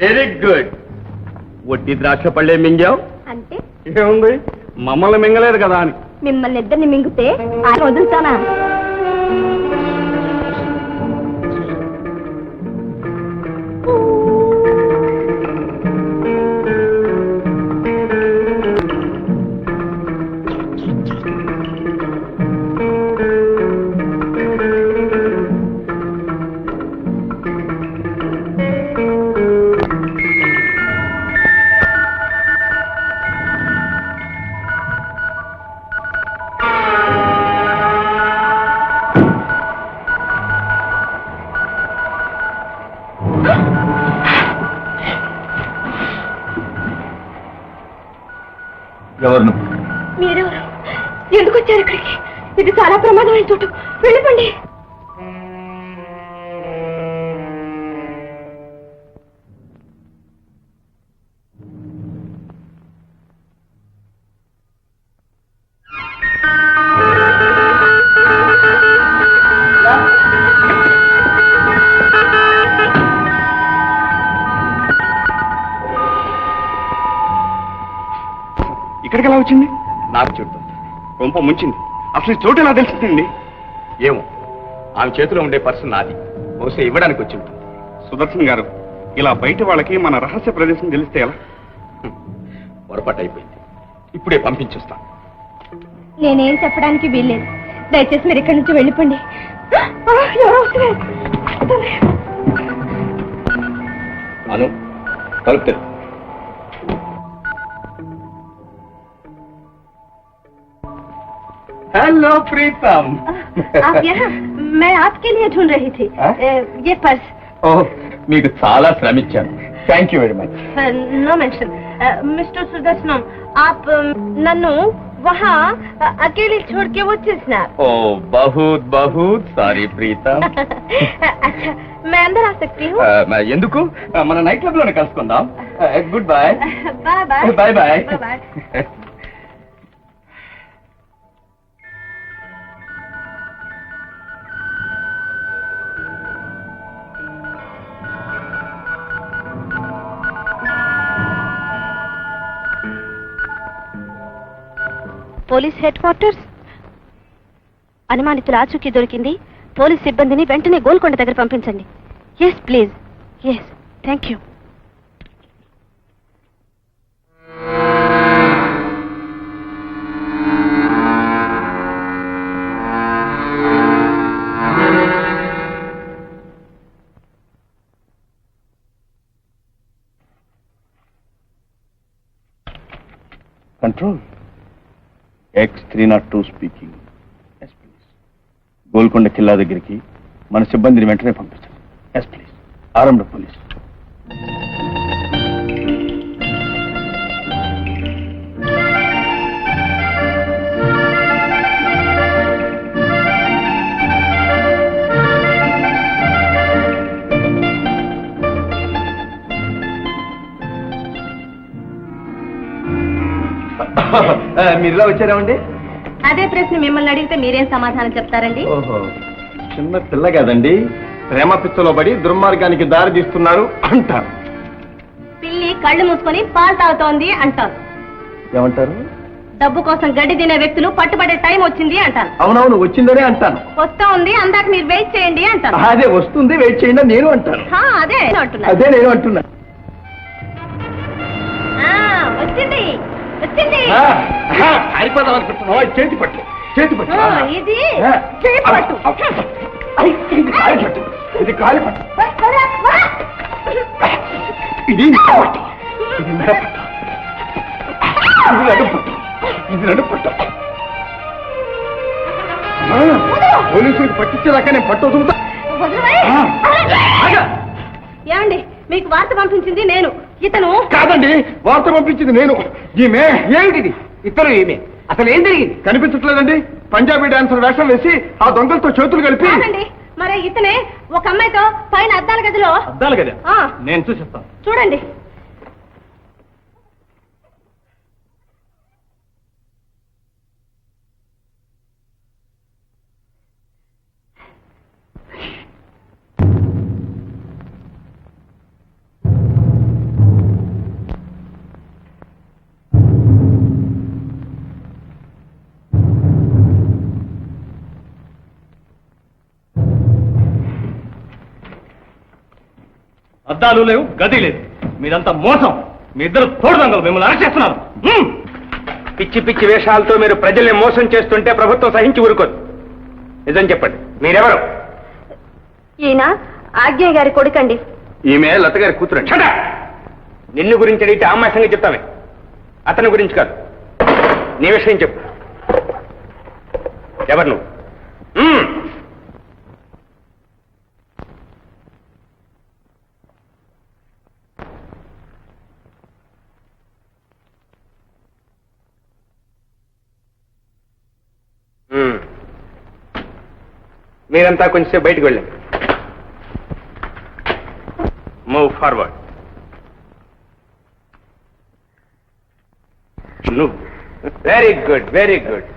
Very good. వడ్డీ ద్రాక్ష పళ్ళే మింగావు అంటే ఏముంది, మమ్మల్ని మింగలేదు కదా అని. మిమ్మల్ని ఇద్దరిని మింగితే ఆయన వదులుతానా? ఎవరు? మీరు ఎందుకు వచ్చారు ఇక్కడికి? ఇది చాలా ప్రమాదమైన చోటు, వెళ్ళిపోండి. ఇక్కడికి ఎలా వచ్చింది? నాకు చూద్దాం. కొంప ముంచింది. అసలు ఈ చోటు ఎలా తెలిసిందండి? ఏమో, ఆమె చేతిలో ఉండే పర్సు నాది. బహుశా ఇవ్వడానికి వచ్చి ఉంటుంది. సుదర్శన్ గారు, ఇలా బయట వాళ్ళకి మన రహస్య ప్రదేశం తెలిస్తే ఎలా? పొరపాటు అయిపోయింది. ఇప్పుడే పంపించేస్తాను. నేనేం చెప్పడానికి వీల్లేదు. దయచేసి మీరు ఇక్కడి నుంచి వెళ్ళిపోండి. ఎవరో వస్తున్నారు. అను, కలుపుతారు. हेलो प्रीतम। आप यहाँ? मैं आपके लिए ढूंढ रही थी। ये पर्स। ओह, మీకు చాలా శ్రమించాను. Thank you very much. No mention. Mister Sudarshanam, आप नन्नू वहाँ अकेले छोड़ के వచ్చేసినారు. ओह, बहुत बहुत సారీ ప్రీతమ్. अच्छा, मैं अंदर आ सकती हूँ? ఎందుకు? మన నైట్ క్లబ్ లోనే కలుసుకుందాం. Good bye. Bye bye. Bye bye. Bye. Police headquarters. అనుమానితుల ఆచూకీ దొరికింది. పోలీస్ సిబ్బందిని వెంటనే గోల్కొండ దగ్గర పంపించండి. Yes please. Yes, thank you. Control. X302 speaking. Yes please. Golconda కిల్లా దగ్గరికి మన సిబ్బందిని వెంటనే పంపించండి. Yes please. Armed police. మీరు ఇలా వచ్చారామండి? అదే ప్రశ్న మిమ్మల్ని అడిగితే మీరేం సమాధానం చెప్తారండి? ఓహో, చిన్న పిల్ల కాదండి. ప్రేమ పిచ్చలో పడి దుర్మార్గానికి దారి తీస్తున్నారు అంటారు. పిల్లి కళ్ళు మూసుకొని పాలు తాగుతోంది అంటారు. ఏమంటారు? డబ్బు కోసం గడ్డి తినే వ్యక్తులు పట్టుబడే టైం వచ్చింది అంటారు. అవునవును, వచ్చిందనే అంటాను. వస్తా ఉంది, అందాక మీరు వెయిట్ చేయండి అంటారు. అదే వస్తుంది, వెయిట్ చేయండి నేను అంటాను. అదే అంటున్నా. అదే నేను అంటున్నా. వచ్చింది వచ్చింది. అయిపోదాం అనుకుంటున్నావా? చేతి పట్టు, చేతి పట్టు. ఇది చేతి పట్టు. ఇది కాలి పట్టు, ఇది కాలి పట్టు. ఇది పట్టు, ఇది మెడ పట్టు, ఇది నడు పట్టు, ఇది నడు పట్టు. పోలీసులకు పట్టించేదాకా నేను పట్టు వదులుతా. ఏమండి, మీకు వార్త పంపించింది నేను. ఇతను కాదండి, వార్త పంపించింది నేను. ఈమె ఏమిటిది? ఇద్దరు ఈమె. అసలు ఏం జరిగింది? కనిపించట్లేదండి. పంజాబీ డాన్సర్ వేషం వేసి ఆ దొంగలతో చేతులు కలిపి. కాదండి, మరి ఇతనే ఒక అమ్మాయితో పైన అద్దాల గదిలో. అద్దాల గది? నేను చూసిస్తాను, చూడండి. అద్దాలు లేవు, గది లేదు. మీరంతా మోసం. మీ ఇద్దరు తోడుదంగలు, మిమ్మల్ని అరెస్ట్ చేస్తున్నారు. పిచ్చి పిచ్చి వేషాలతో మీరు ప్రజల్ని మోసం చేస్తుంటే ప్రభుత్వం సహించి ఊరుకోదు. నిజం చెప్పండి, మీరెవరు? ఈయన ఆజ్ఞ గారి కొడుకండి. ఈమె లత గారి కూతురు. నిన్ను గురించి అడిగితే ఆమాసంగా చెప్తామే, అతని గురించి కాదు. నీ విషయం చెప్పు. ఎవరు నువ్వు? మీరంతా కొంచెంసేపు బయటకు వెళ్ళండి. Move forward. నువ్వు వెరీ గుడ్, వెరీ గుడ్.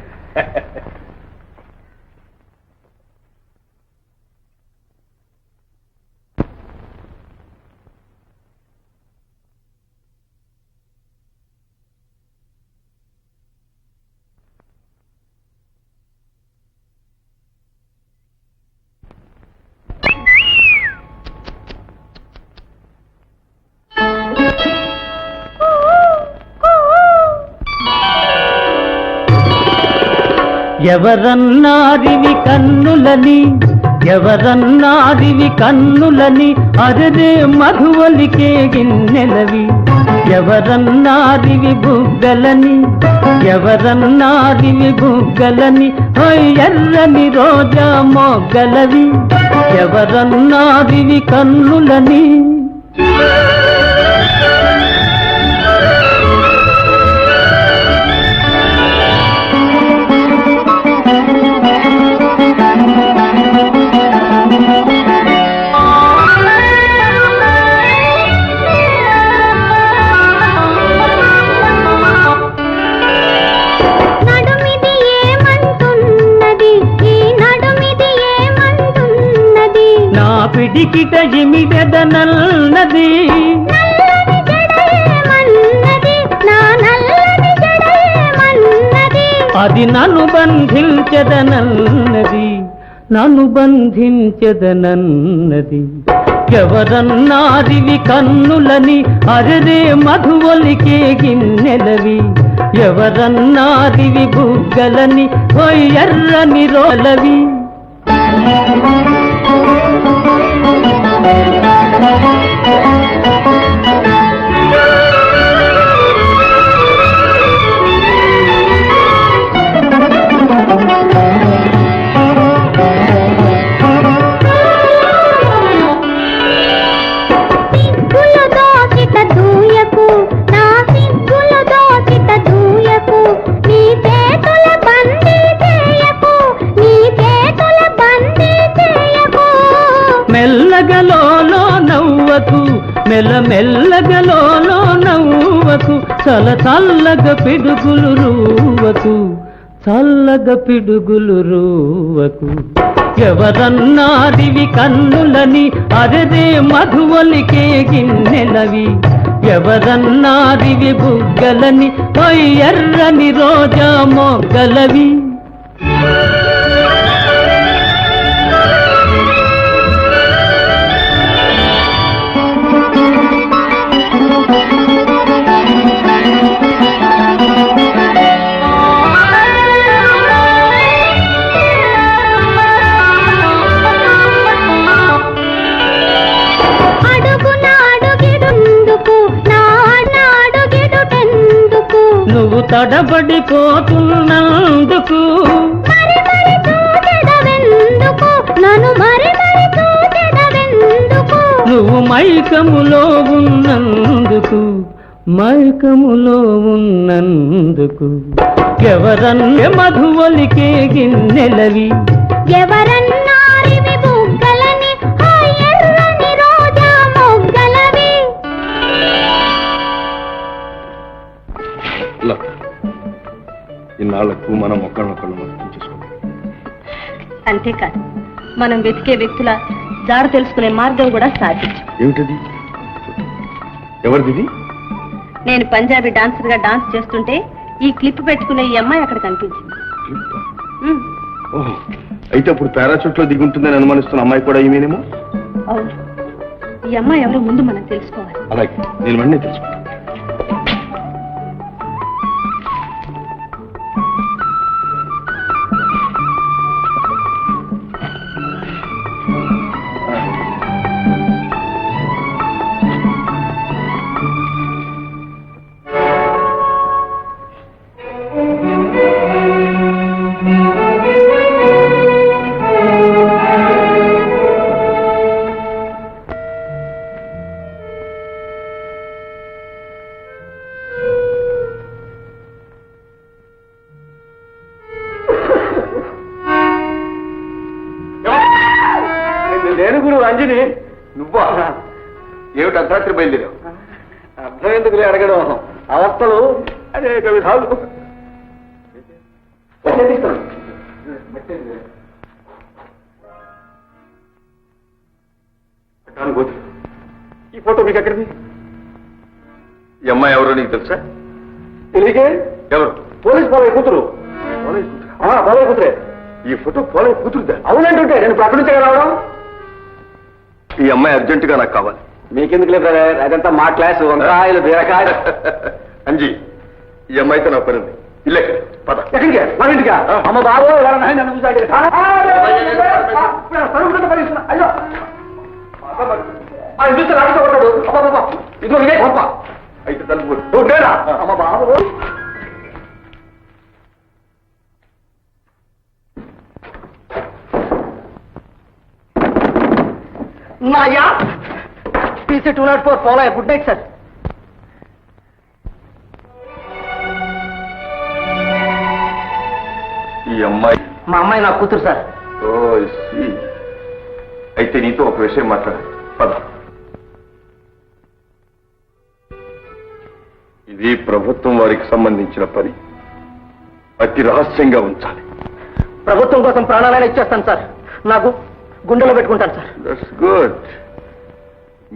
ఎవరన్నారివి కన్నులని, ఎవరన్నారివి కన్నులని, అరదే మధువలికే గిన్నెలవి. ఎవరన్నారివి బుగ్గలని, ఎవరన్నారివి బుగ్గలని, ఎర్రని రోజా మొగ్గలవి. ఎవరన్నారివి కన్నులని. పిడికిట ఇమిడెదనన్నది, అది నన్ను బంధించదనన్నది, నన్ను బంధించదనన్నది. ఎవరన్నారివి కన్నులని, అరదే మధువలికే గిన్నెలవి. ఎవరన్నారివి బుగ్గలని, ఎర్రని రోలవి. మెల్లగలోలో నవ్వకు, మెల్లమెల్లగలో నవ్వకు, చల చల్లగ పిడుగులు రూవకు, చల్లగ పిడుగులు రూవకు. ఎవరన్నారివి కన్నులని, అరదే మధువలికే గిన్నెలవి. ఎవరన్నారివి బుగ్గలని, ఎర్రని రోజా మొగ్గలవి. నువ్వు తడబడిపోతున్నందుకు, నువ్వు మైకములో ఉన్నందుకు, మైకములో ఉన్నందుకు. ఎవరన్న మధువలికే గిన్నెలవి. ఎవరన్నారివి బుగ్గలని, ఎర్రని రోజా మొగ్గలవి. ఇన్నాళ్లకు మనం ఒకళ్ళొకళ్ళు మద్దతు చేసుకోవాలి. అంతేకాదు, మనం వెతికే వ్యక్తుల జాడ తెలుసుకునే మార్గం కూడా సాధించు. ఏమిటది? ఎవరిది? నేను పంజాబీ డాన్సర్ గా డాన్స్ చేస్తుంటే ఈ క్లిప్ పెట్టుకునే ఈ అమ్మాయి అక్కడ కనిపించింది. అయితే అప్పుడు పారాచూట్ లో దిగుంటుందని అనుమానిస్తున్న అమ్మాయి కూడా ఈమెనేమో. అవును, ఈ అమ్మాయి ఎవరో ముందు మనం తెలుసుకోవాలి. అలాగే నేను వెంటనే తెలుసుకుంటాను. నేను గురు అంజని, నువ్వా? ఏమిటి అర్ధరాత్రి బయలుదేరావు? అర్థం ఎందుకు అడగడం, అవస్థలు అనేక విధాలు. ఈ ఫోటో మీకు ఎక్కడిది? ఈ అమ్మాయి ఎవరో నీకు తెలుసా? తెలియకే. ఎవరు? పోలీస్ పోలయ్య కూతురు. పోలయ్య కూతురే. ఈ ఫోటో పోలయ్య కూతురుదా? అవునంటుంటే నేను అక్కడి నుంచే రావడం. ఈ అమ్మాయి అర్జెంటుగా నాకు కావాలి. మీకెందుకు లేదు బ్రదర్, అదంతా మా క్లాసు, వంకాయలు బీరకాయలు. అంజీ, ఈ అమ్మాయితో నా పని ఉంది. ఇల్లే పద. ఎక్కడికి? మన ఇంటికా? అమ్మ బాబు నన్ను చూసాడు. అయ్యో ఆయన చూస్తే రాజుతో కొట్టాడు. అమ్మ ఇదిగో ఇదే గొప్ప. అయితే తలుపు లేరా? అమ్మ బాబు నాయా PC 204 follow. Good night sir. ఈ అమ్మాయి మా అమ్మాయి నా కూతురు సార్. అయితే నీతో ఒక విషయం మాట్లాడాలి. పద. ఇది ప్రభుత్వం వారికి సంబంధించిన పని, అతి రహస్యంగా ఉంచాలి. ప్రభుత్వం కోసం ప్రాణాలైనా ఇచ్చేస్తాను సార్. నాకు గుండెలో పెట్టుకుంటాను సార్. That's good.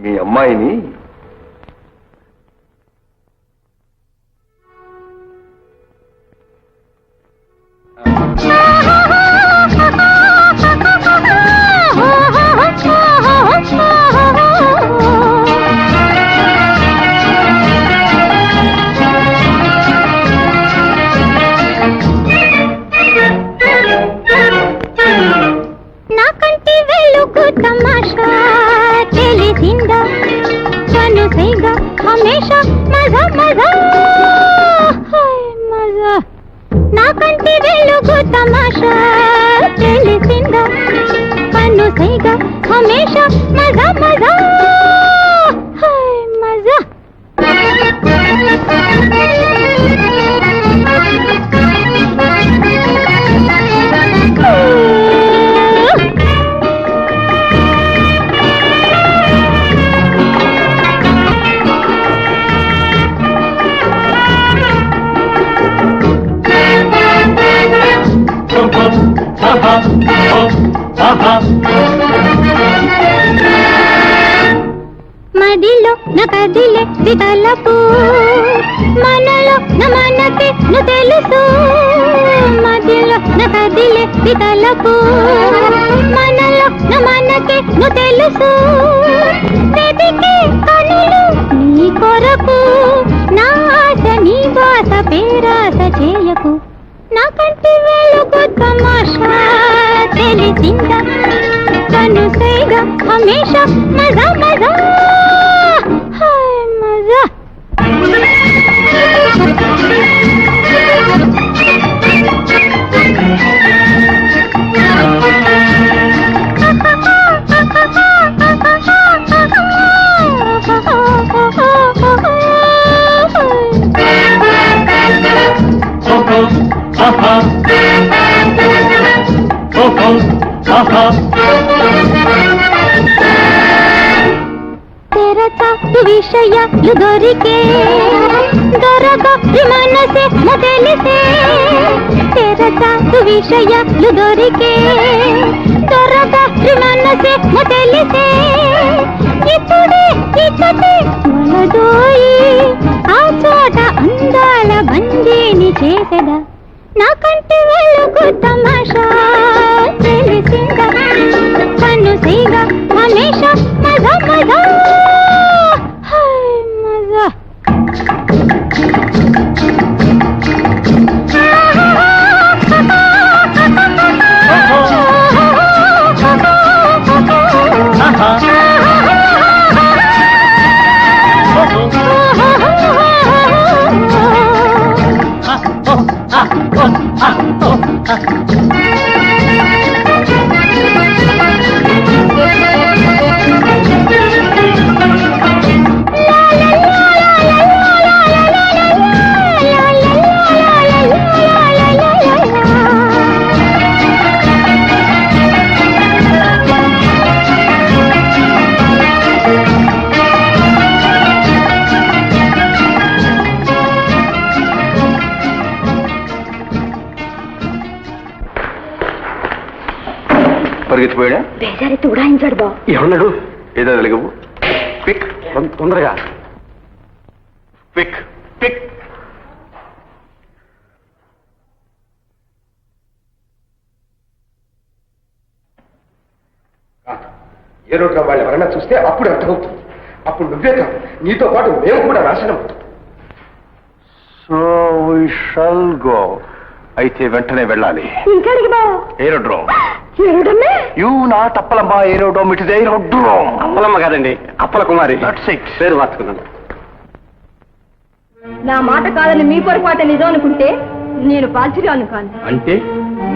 మీ అమ్మాయిని हमेशा मजा मजा मजा नाकंटी वेलुगु तमाशा తెలిసిందా కన్ను సైగా हमेशा मजा मजा मजा మదిలో నకదిలే వితలపు మనలో నమనకే ను తెలుసు మదిలో నకదిలే వితలపు మనలో నమనకే ను తెలుసు వెతికే కనులు నీ కొరకు నా ఆశ నీ బాస పేరాస చేయకు నాకంటి వెలుగు తమాషా తెలిసిందా కను సైగా హమేషా మజా మజా మజా విషయాలు దొరికే దొరక మనసే మొదలిసే తెరచాటు విషయాలు దొరికే దొరక మనసే మొదలిసే ఇప్పుడే ఇచ్చటే మొలదోయి ఆ చోట అందాల బందీని చేసెదా నాకంటి వెలుగు తమాషా తెలిసిందా కన్ను సైగా హమేషా మజా మజా పరిగెత్తిపోయాడా? బేజారెత్తి ఉడాయించాడు బాబు. ఎవన్నాడు? ఏదో వెలుగు. పిక్ తొందరగా పిక్ పిక్. ఏ రోజున వాళ్ళు ఎవరైనా చూస్తే అప్పుడు అర్థమవుతుంది. అప్పుడు నువ్వే కాదు, నీతో పాటు మేము కూడా నాశనం అవుతాం. So we shall go. అయితే వెంటనే వెళ్ళాలి. ఇంకెడికి బాబు? ఏరోడ్రోమ్. ఏరోడమ్మే? You not Appalamma, aerodrome. It is aerodrome. Appalamma కాదండి, అప్పల కుమారి. పేరు మార్చుకున్నాను. నా మాట కాదని మీ పొరపాటు నిజం అనుకుంటే నేను బాధ్యురాలు కాను. అంటే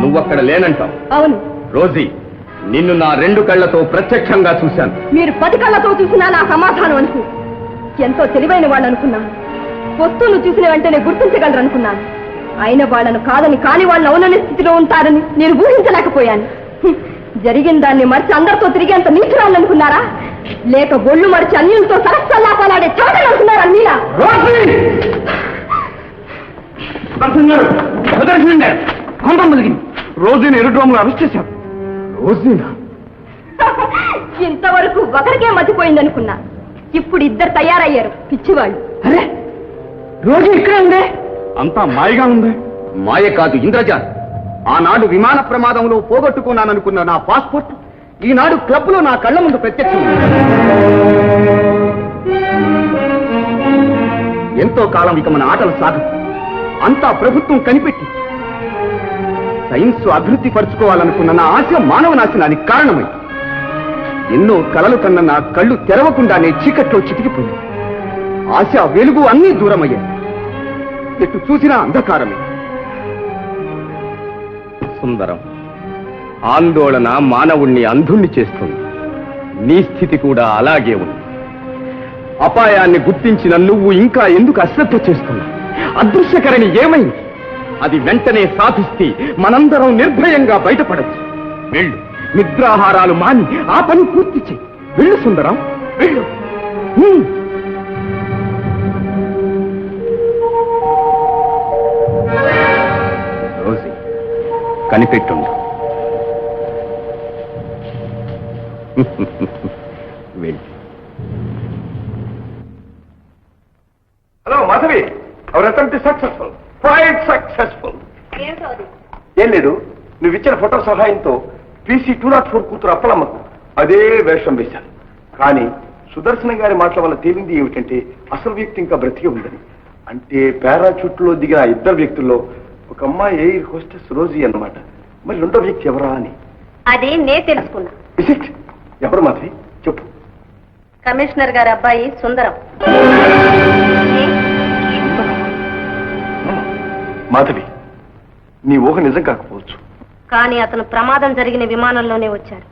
నువ్వక్కడ లేనంటావు? అవును. రోజీ, నిన్ను నా 2 కళ్ళతో ప్రత్యక్షంగా చూశాను. మీరు 10 కళ్ళతో చూసినా నా సమాధానం అనుకు. ఎంతో తెలివైన వాళ్ళు అనుకున్నాను. వస్తువులు చూసిన వెంటనే గుర్తించగలరు అనుకున్నాను. అయిన వాళ్ళను కాదని కాని వాళ్ళు అవుననే స్థితిలో ఉంటారని నేను ఊహించలేకపోయాను. జరిగిన దాన్ని మరిచి అందరితో తిరిగేంత నీచురాలనుకున్నారా? లేక ఒళ్ళు మరిచి అన్యులతో సరస్సల్లాపాలాడే చాటనుకున్నారా మీరా? రోజుని ఎరుడ్రోములు అరెస్ట్ చేశారు. రోజీనా? ఇంతవరకు ఒకరికే మతిపోయిందనుకున్నా. ఇప్పుడు 2 తయారయ్యారు పిచ్చివాళ్ళు. అరే, రోజు ఇక్కడే ఉందే. అంతా మాయగా ఉంది. మాయ కాదు, ఇంద్రజాన్. ఆనాడు విమాన ప్రమాదంలో పోగొట్టుకున్నాననుకున్న నా పాస్పోర్ట్ ఈనాడు క్లబ్ లో నా కళ్ళ ముందు ప్రత్యక్షం. ఎంతో కాలం ఇక మన ఆటలు సాగదు. అంతా ప్రభుత్వం కనిపెట్టి సైన్స్ అభివృద్ధి పరుచుకోవాలనుకున్న నా ఆశ మానవ నాశనానికి కారణమై ఎన్నో కలలు కన్న నా కళ్ళు తెరవకుండానే చీకట్లో చితికిపోయింది. ఆశ వెలుగు అన్నీ దూరమయ్యాయి. ఎటు చూసినా అంధకారమే. సుందరం, ఆందోళన మానవుణ్ణి అంధుణ్ణి చేస్తుంది. నీ స్థితి కూడా అలాగే ఉంది. అపాయాన్ని గుర్తించిన నువ్వు ఇంకా ఎందుకు అశ్రద్ధ చేస్తున్నావు? అదృశ్యకరణి ఏమైంది? అది వెంటనే సాధిస్తే మనందరం నిర్భయంగా బయటపడచ్చు. వెళ్ళు, నిద్రాహారాలు మాని ఆ పని పూర్తి చెయ్యి. వెళ్ళు సుందరం, వెళ్ళు. రోజీ, కనిపెట్టుండు. వెళ్ళు. Hello Madhavi, our attempt is successful, quite successful. ఏం లేదు, నువ్వు ఇచ్చిన ఫోటో సహాయంతో PC 204 కూతురు అప్పలమ్మకు అదే వేషం వేశాను. కానీ సుదర్శన గారి మాటల వల్ల తేలింది ఏమిటంటే అసలు వ్యక్తి ఇంకా బ్రతికి ఉందని. అంటే పారాచూట్ లో దిగిన 2 వ్యక్తుల్లో ఒక అమ్మాయి ఎయిర్ హోస్టెస్ రోజీ అన్నమాట. మరి 2వ వ్యక్తి ఎవరా అని అది నే తెలుసుకున్నా. ఎవరు మాధవి, చెప్పు. కమిషనర్ గారి అబ్బాయి సుందరం. మాధవి, నీ ఊహ నిజం కాకపోవచ్చు. కానీ అతను ప్రమాదం జరిగిన విమానంలోనే వచ్చాడు.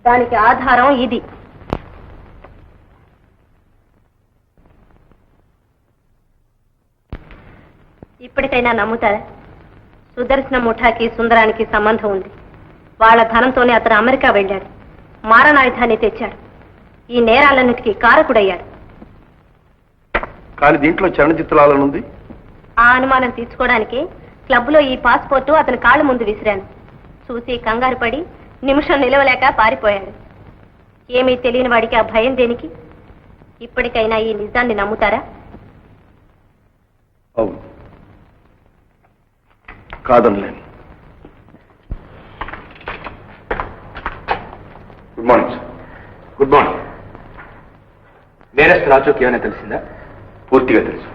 దానికి ఆధారం ఇది. ఇప్పటికైనా నమ్ముతారా? సుదర్శన ముఠాకి సుందరానికి సంబంధం ఉంది. వాళ్ళ ధనంతోనే అతను అమెరికా వెళ్ళాడు. మారణాయుధాన్ని తెచ్చాడు. ఈ నేరాలన్నిటికీ కారకుడయ్యాడు. కానీ దీంట్లో చలనచిత్రాలనుంది. ఆ అనుమానం తీర్చుకోవడానికి క్లబ్లో ఈ పాస్పోర్టు అతని కాళ్ళ ముందు విసిరాను. చూసి కంగారు పడి నిమిషం నిలవలేక పారిపోయాడు. ఏమీ తెలియని వాడికి ఆ భయం దేనికి? ఇప్పటికైనా ఈ నిజాన్ని నమ్ముతారా? అవును, కాదనలేను. Good morning sir. Good morning. నేరస్తు రాజుకి ఏమైనా తెలిసిందా? పూర్తిగా తెలుసు.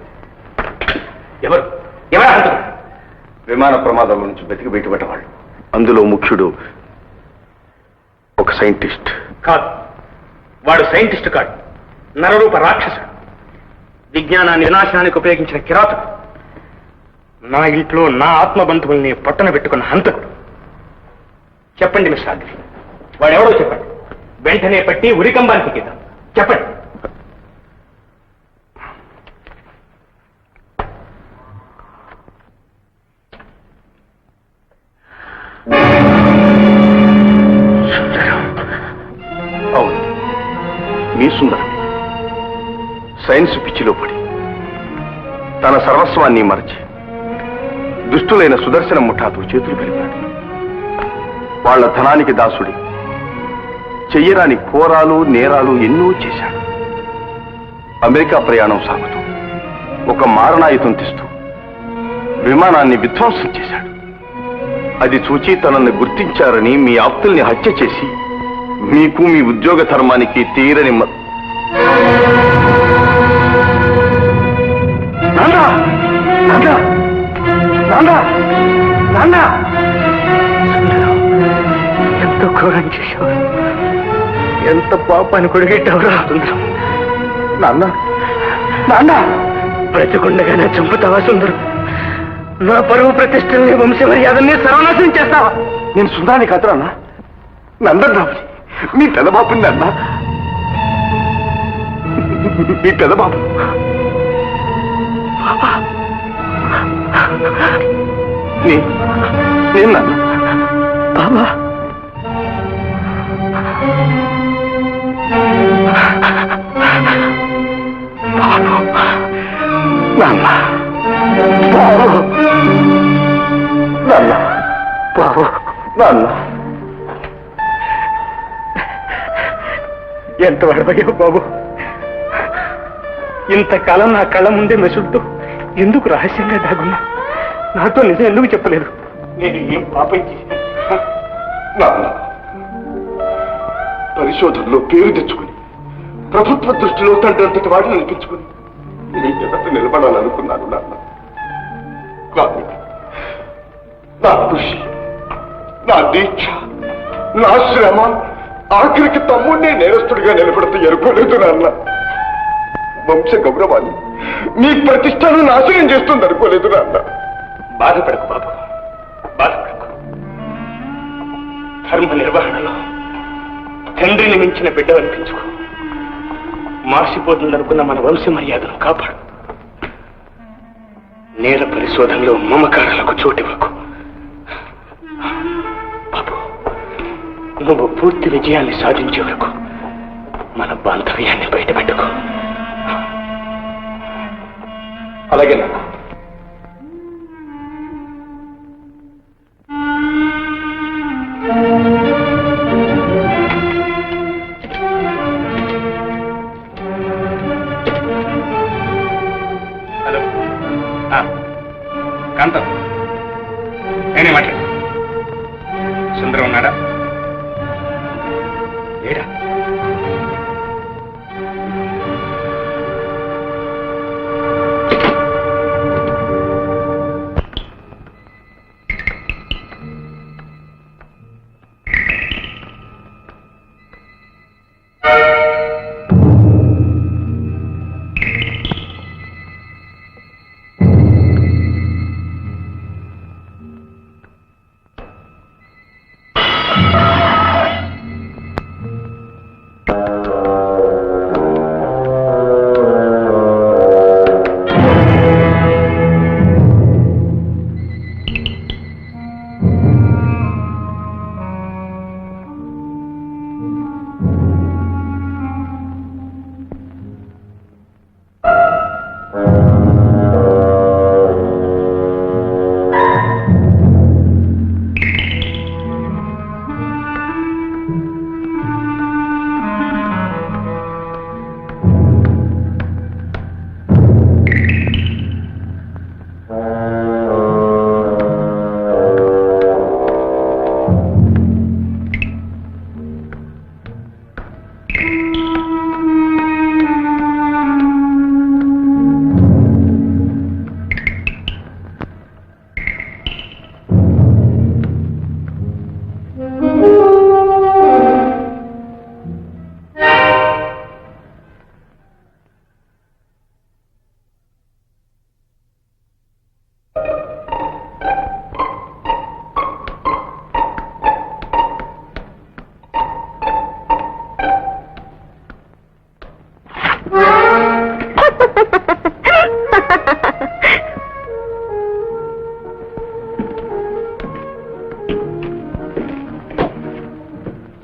ఎవరు ఎవరు అంటున్నారు? విమాన ప్రమాదంలో నుంచి బతికి బయటపడ్డవాళ్ళు. అందులో ముఖ్యుడు ఒక సైంటిస్ట్. కాదు, వాడు సైంటిస్ట్ కాదు, నరరూప రాక్షసుడు. విజ్ఞానాన్ని వినాశనానికి ఉపయోగించిన కిరాతకుడు. నా ఇంట్లో నా ఆత్మబంధువుల్ని పట్టణ పెట్టుకున్న హంతకుడు. చెప్పండి మిస్టర్ ఆగ్రి, వాడెవడో చెప్పండి. వెంటనే పట్టి ఉరికంబానికి కింద చెప్పండి. అవును, మీ సుందరం సైన్స్ పిచ్చిలో పడి తన సర్వస్వాన్ని మరచి దుష్టులైన సుదర్శన ముఠాతో చేతులు కలిపాడు. వాళ్ళ ధనానికి దాసుడి, చెయ్యరాని ఘోరాలు నేరాలు ఎన్నో చేశాడు. అమెరికా ప్రయాణం సాగుతూ ఒక మారణాయుధం తీస్తూ విమానాన్ని విధ్వంసం చేశాడు. అది చూచి తనని గుర్తించారని మీ ఆప్తుల్ని హత్య చేసి మీకు మీ ఉద్యోగ ధర్మానికి తీరని ఎంతో ఘోరం చేశావు, ఎంత పాపాన్ని కొడిగెట్టావురా. నాన్న నాన్న బ్రతికుండగానే చంపుతావా సుందరం? నా పరువు ప్రతిష్టల్ని వంశ మర్యాదల్ని సర్వనాశనం చేస్తావా? నేను సుందరాన్ని కాదురా నందరావుని, మీ పెదబాబుని అన్న, మీ పెదబాబు. నేను నాన్న. బాబా, నాన్న బాబు, నాన్న బాబు, నాన్న. ఎంత వాడబయ్యావు బాబు. ఇంతకాలం నా కళ్ళ ముందే మెసులుతూ ఎందుకు రహస్యంగా దాగున్నా? నాతో నిజం ఎందుకు చెప్పలేదు? నేను ఏం పాపం చేశాను? నాన్న, పరిశోధనలో పేరు తెచ్చుకుని ప్రభుత్వ దృష్టిలో తండ్రి వాడిని అనిపించుకుని నీ ఎదుట నిలబడాలనుకున్నాను నాన్న. కానీ నా కృషి, నా దీక్ష, నా శ్రమ ఆఖరికి తమ్ముడిని నేరస్తుడిగా నిలబడితే ఎరుకోలేదు నాన్న. వంశ గౌరవాన్ని, మీ ప్రతిష్టను నాశనం చేస్తుంది అనుకోలేదు నాన్న. బాధపడకు బాబు, బాధపడకు. ధర్మ నిర్వహణలో తండ్రిని మించిన బిడ్డ అనిపించుకో. మార్చిపోతుందనుకున్న మన వంశ మర్యాదను కాపాడు. నేర పరిశోధనలో మమకారాలకు చోటివ్వకు బాబు. నువ్వు పూర్తి విజయాన్ని సాధించే వరకు మన బాంధవ్యాన్ని బయటపెట్టుకో. అలాగే నాన్న. హలో, కాంతం, నేనే మాట్లాడు. సుందరం ఉన్నాడా? లేడా?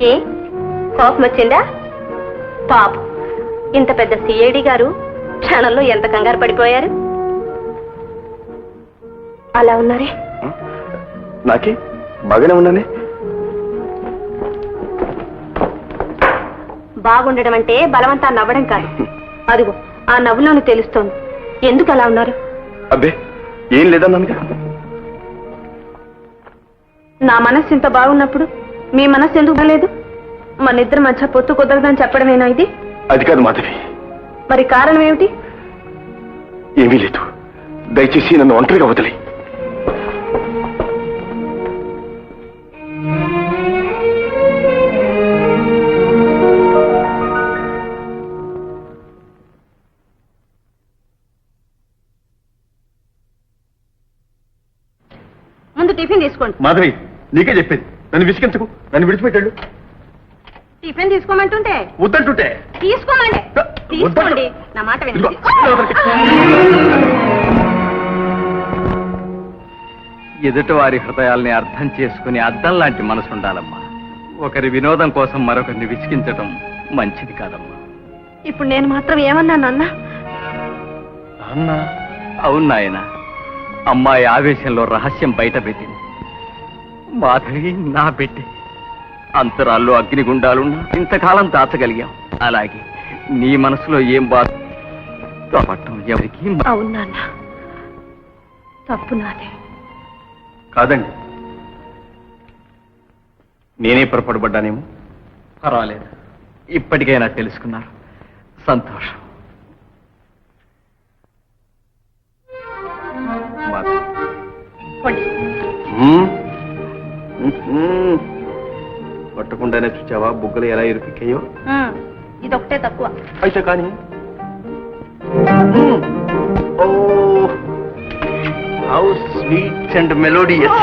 ఏ కోపం వచ్చిందా? పాపం, ఇంత పెద్ద సిఐడి గారు క్షణంలో ఎంత కంగారు పడిపోయారు. అలా ఉన్నారే? నాకే బాగానే ఉన్నానే. బాగుండడం అంటే బలవంతా నవ్వడం కాదు. అదిగో ఆ నవ్వులోనే తెలుస్తోంది. ఎందుకు అలా ఉన్నారు? అబ్బే ఏం లేదన్నాను. నా మనస్సు ఇంత బాగున్నప్పుడు మీ మనస్సు ఎందుకు బాలేదు? మన ఇద్దరి మధ్య పొత్తు కుదరదని చెప్పడమేనా ఇది? అది కాదు మాధవి. మరి కారణం ఏమిటి? ఏమీ లేదు. దయచేసి నన్ను ఒంటరిగా వదిలే. ముందు టిఫిన్ తీసుకోండి. మాధవి నీకే చెప్పేది, నన్ను విసిగించకు. నన్ను విడిచిపెట్టాడు. టిఫిన్ తీసుకోమంటుంటే వద్దంటుంటే తీసుకోమండి. తీసుకోండి, నా మాట వినండి. ఎదుటి వారి హృదయాల్ని అర్థం చేసుకుని అద్దం లాంటి మనసు ఉండాలమ్మా. ఒకరి వినోదం కోసం మరొకరిని విసిగించడం మంచిది కాదమ్మా. ఇప్పుడు నేను మాత్రం ఏమన్నాను అన్న? అవును నాయన, అమ్మాయి ఆవేశంలో రహస్యం బయట పెట్టింది. మాధవి నా బిడ్డ. అంతరాల్లో అగ్నిగుండాలున్నా ఇంతకాలం దాచగలిగాం. అలాగే నీ మనసులో ఏం బాధ పట్టం ఎవరికి? అవును నాన్న, తప్పు నాదే. కాదండి, నేనే పొరపడబడ్డానేమో. పర్వాలేదు, ఇప్పటికైనా తెలుసుకున్నారు. సంతోషం. పట్టకుండానే చూచావా బుగ్గలు ఎలా ఇరిపిక్కాయో? ఇదొకటే తక్కువ. అయితే కానీ హౌ స్వీట్ అండ్ మెలోడియస్.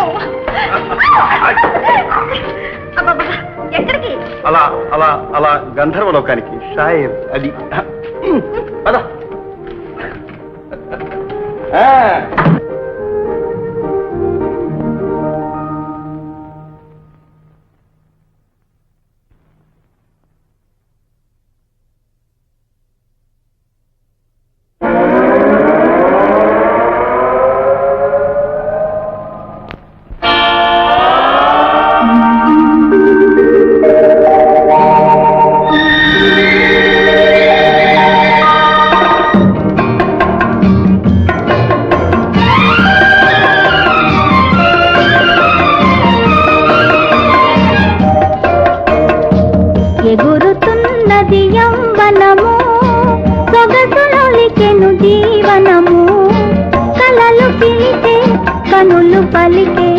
ఎక్కడికి? అలా అలా అలా గంధర్వలోకానికి. షాయర్ అది. పద. ఎగురుతున్నది యవ్వనము, సొగసులొలికెను జీవనము, కలలు పిలితే కనులు పలికే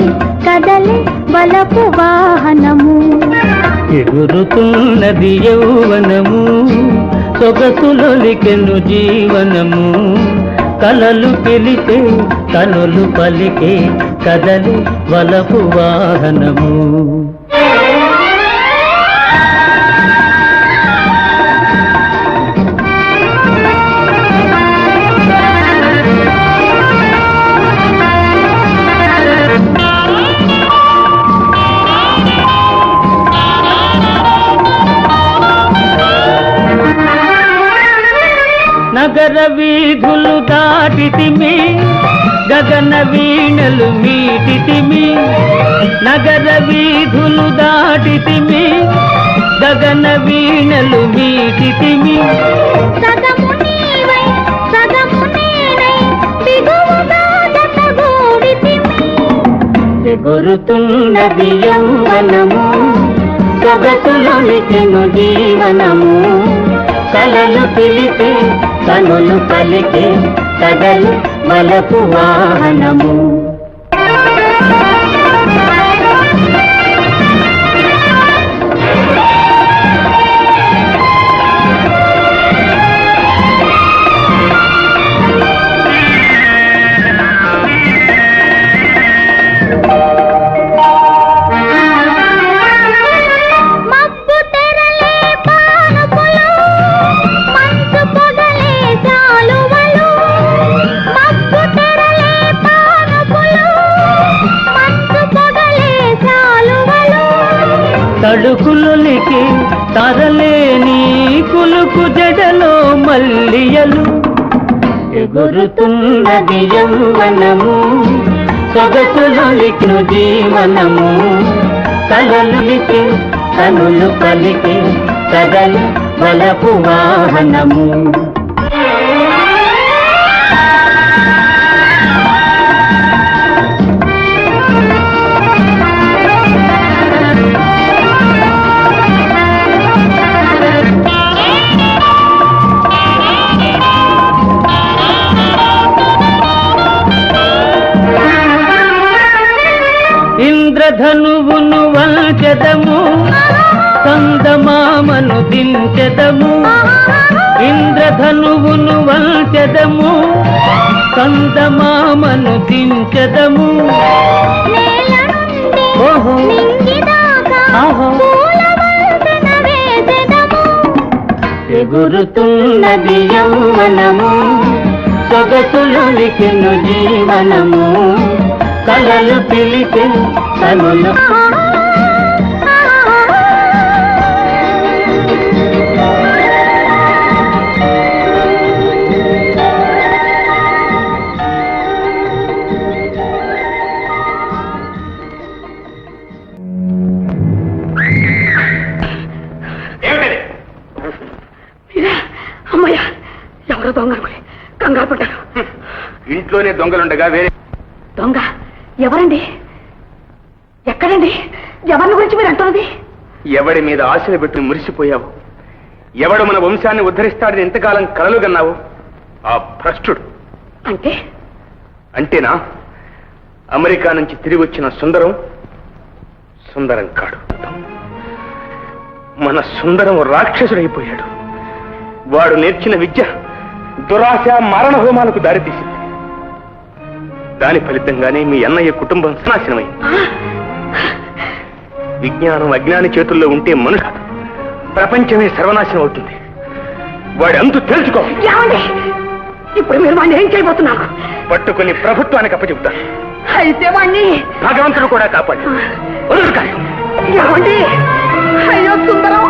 కదలే బలపు వాహనము. ఎగురుతున్నది యౌవనము, సొగసులొలికెను జీవనము, కలలు పిలితే కనులు పలికే కదలి వలపు వాహనము. నగర వీధులు దాటితిమి, గగన వీణలు మీటితిమి. నగర వీధులు దాటితిమి, గగన వీణలు మీటితిమి. సగము నీవై సగము నేనై దిగువగా జతగూడితిమి. ఎగురుతున్నది యౌవనము, సొగసులొలికెను జీవనము, కలలు పిలితే కనులు పలికే కదలు వలపు వాహనము. తడుకులొలికి తరలేని కులుకు జడలో మల్లియలు. ఎగురుతున్నది యౌవనము, సొగసులొలికెను జీవనము, కలలులికి కనులు పలికి కదలి బలపు వాహనము. ఇంద్రధనువును వంచెదము, చందమామను దించెదము. ఇంద్రధనువును వంచెదము, చందమామను దించెదము. ఓహో ఆహో ఎగురుతున్నది యౌవనము, సొగసులొలికెను జీవనము. కలలు పిలిచే కనులు ఏమిటది? అమ్మయ్య, ఎవరో దొంగ కంగారు పడ్డారు. ఇంట్లోనే దొంగలుండగా వేరే దొంగ ఎవరండి? ఎక్కడండి? ఎవరిని గురించి మీరు అంటున్నది? ఎవడి మీద ఆశలు పెట్టి మురిసిపోయావు, ఎవడు మన వంశాన్ని ఉద్ధరిస్తాడని ఎంతకాలం కలలు కన్నావు, ఆ భ్రష్టుడు. అంటే అంటేనా అమెరికా నుంచి తిరిగి వచ్చిన సుందరం సుందరం కాడు. మన సుందరం రాక్షసుడైపోయాడు. వాడు నేర్చిన విద్య దురాశ మరణ హోమాలకు దారితీసింది. దాని ఫలితంగానే మీ అన్నయ్య కుటుంబం నాశనమైంది. విజ్ఞానం అజ్ఞాని చేతుల్లో ఉంటే మనుషు ప్రపంచమే సర్వనాశనం అవుతుంది. వాడి అంతు తెలుసుకో. ఇప్పుడు మీరు వాడిని ఏం చేయబోతున్నారు? పట్టుకుని ప్రభుత్వానికి అప్పచెబుతాను. అయితే వాడిని భగవంతుడు కూడా కాపాడు. ఏమండి? అయ్యో సుందరం,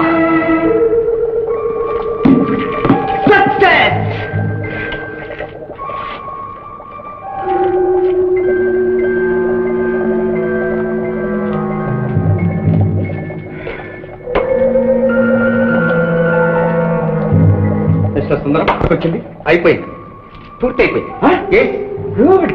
సుందరం వచ్చింది, అయిపోయింది, పూర్తి అయిపోయింది. Good.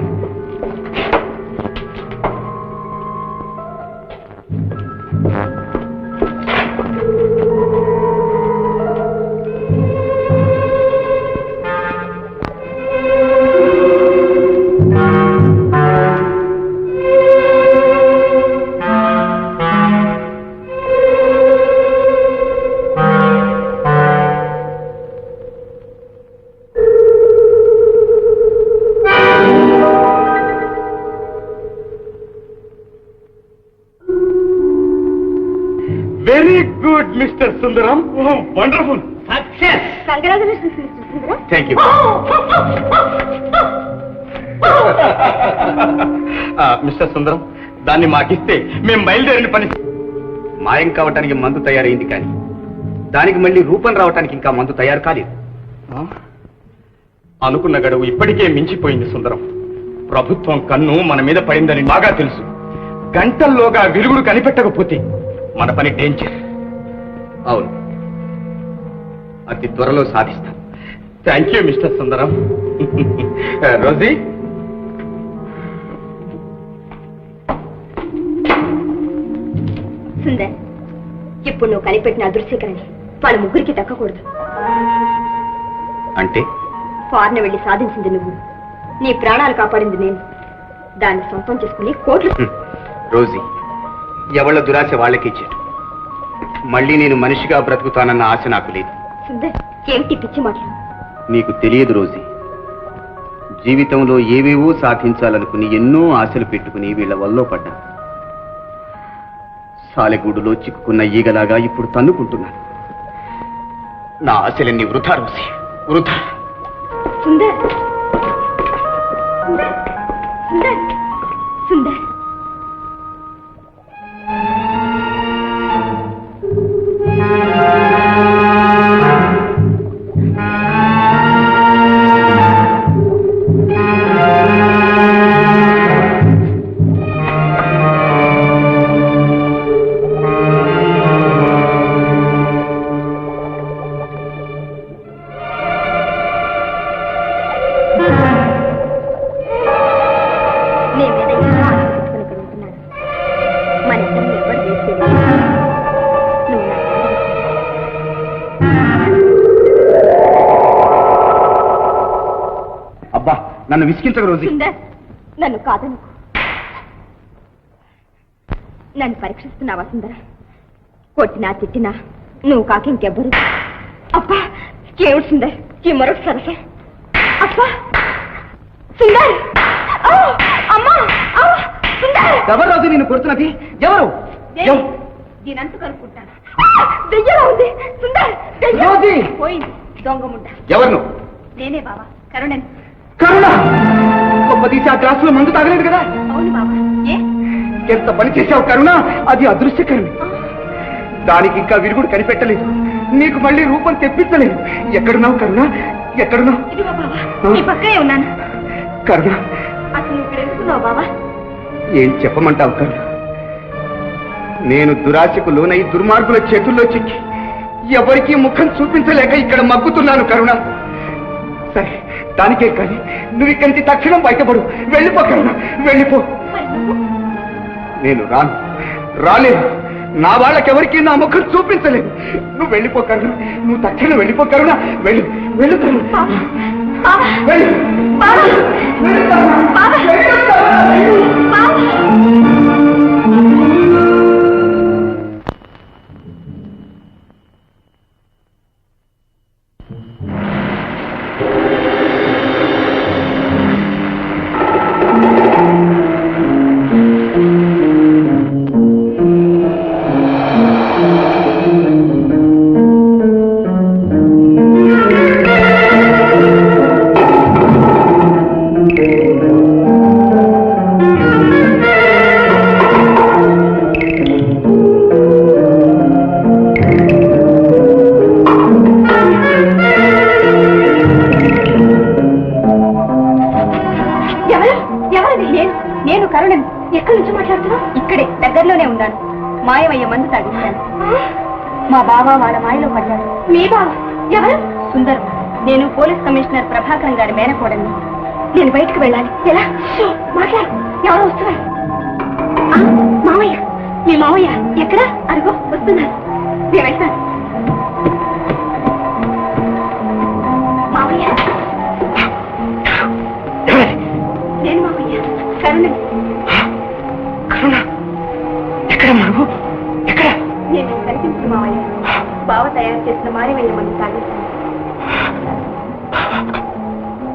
Very good mister Sundaram. Wonderful success. Congratulations mister Sundaram. Thank you. Mister Sundaram, దాన్ని మాకిస్తే మేము బయలుదేరిన పని. మాయం కావటానికి మందు తయారైంది, కానీ దానికి మళ్ళీ రూపం రావటానికి ఇంకా మందు తయారు కాలేదు. అనుకున్న గడువు ఇప్పటికే మించిపోయింది సుందరం. ప్రభుత్వం కన్ను మన మీద పడిందని బాగా తెలుసు. గంటల్లోగా విరుగుడు కనిపెట్టకపోతే మన పని డేంజర్. అవును, అతి త్వరలో సాధిస్తాం. Thank you mister Sundaram. Rosy, Sundar, ఇప్పుడు నువ్వు కనిపెట్టిన అదృశ్యకరని వాళ్ళ ముగ్గురికి దక్కకూడదు. అంటే ఫారెన్ వెళ్ళి సాధించింది నువ్వు, నీ ప్రాణాలు కాపాడింది నేను. దాన్ని సొంతం చేసుకుని కోట్లు. రోజీ, ఎవళ్ళ దురాశ వాళ్ళకి చెడు. మళ్ళీ నేను మనిషిగా బ్రతుకుతానన్న ఆశ నాకు లేదు. సుందర్, ఏమిటి పిచ్చి మాటలు? నీకు తెలియదు రోజీ, జీవితంలో ఏవేవో సాధించాలనుకుని ఎన్నో ఆశలు పెట్టుకుని వీళ్ళ వల్ల పడ్డా. సాలెగూడులో చిక్కుకున్న ఈగలాగా ఇప్పుడు తన్నుకుంటున్నాను. నా ఆశలన్నీ వృధా రోజీ, వృధా. సుందర్, సుందర్, సుందర్, సుందర్. నన్ను విసిగించక రోజు. సుందర్, నన్ను కాదనుకో. నన్ను పరీక్షిస్తున్నావా సుందర? కొట్టినా తిట్టినా నువ్వు కాక ఇంకెవ్వరు. అబ్బా ఏమిటి సుందర్ ఈ మరొక సరస? అబ్బా సుందర్! అమ్మా! సుందర్! ఎవరు రోజు నిన్ను కొడుతున్నది? ఎవరు? దీనంతు కనుక్కుంటాను. దెయ్యలా ఉంది సుందర్. రోజీ! పోయింది దొంగముండ. ఎవరు? నేనే బావా, కరుణన్. కరుణ! గొప్ప తీసి ఆ గ్లాసులో మందు తాగలేదు కదా? అవును బావా. ఏ ఎంత పని చేశావు కరుణ? అది అదృశ్యకరుణ. దానికి ఇంకా విరుగుడు కనిపెట్టలేదు. నీకు మళ్ళీ రూపం తెప్పించలేదు. ఎక్కడున్నావు కరుణ? ఎక్కడున్నావు? ఇదిగో బావా, నీ పక్కనే ఉన్నాను. కరుణ, అసలు నువ్వు ఇక్కడ ఎందుకున్నావు బావా? ఏం చెప్పమంటావు కరుణ? నేను దురాశకు లోనై దుర్మార్గుల చేతుల్లో చిక్కి ఎవరికీ ముఖం చూపించలేక ఇక్కడ మగ్గుతున్నాను కరుణ. సరే, దానికే కానీ నువ్వు ఇక్కడి నుంచి తక్షణం బయటపడు. వెళ్ళిపో కరుణ, వెళ్ళిపో. మరి నువ్వు? నేను రాలేదు. నా వాళ్ళకెవరికి నా ముఖం చూపించలేదు. నువ్వు వెళ్ళిపో కరుణ, నువ్వు తక్షణం వెళ్ళిపో కరుణ. వెళ్ళు కరుణ. బావా! వెళ్ళు. బావా! వెళ్ళు కరుణ. బావా! వెళ్ళు కరుణ. బావా! నేను కరుణన్. ఎక్కడి నుంచి మాట్లాడుతున్నావు? ఇక్కడే దగ్గరలోనే ఉన్నాను. మాయమయ్య మందు తాగిస్తాను. మా బావ వాళ్ళ మాయలో పడ్డాడు. మీ బావ ఎవరు? సుందర్. నేను పోలీస్ కమిషనర్ ప్రభాకరం గారి మేనకోడని. నేను బయటకు వెళ్ళాలి. ఎలా? మాట్లాడు. ఎవరు వస్తున్నారు? మామయ్య. మీ మామయ్య ఎక్కడ? అరుగో వస్తున్నారు. నేను వెళ్తాను. మామయ్య. నేను మామయ్య కరుణ. కరుణ ఎక్కడ? మరుగు ఎక్కడ? నేను కనిపించిన మామయ్య బావ తయారు చేసిన మారివయ్య మంది తాగేస్తాను.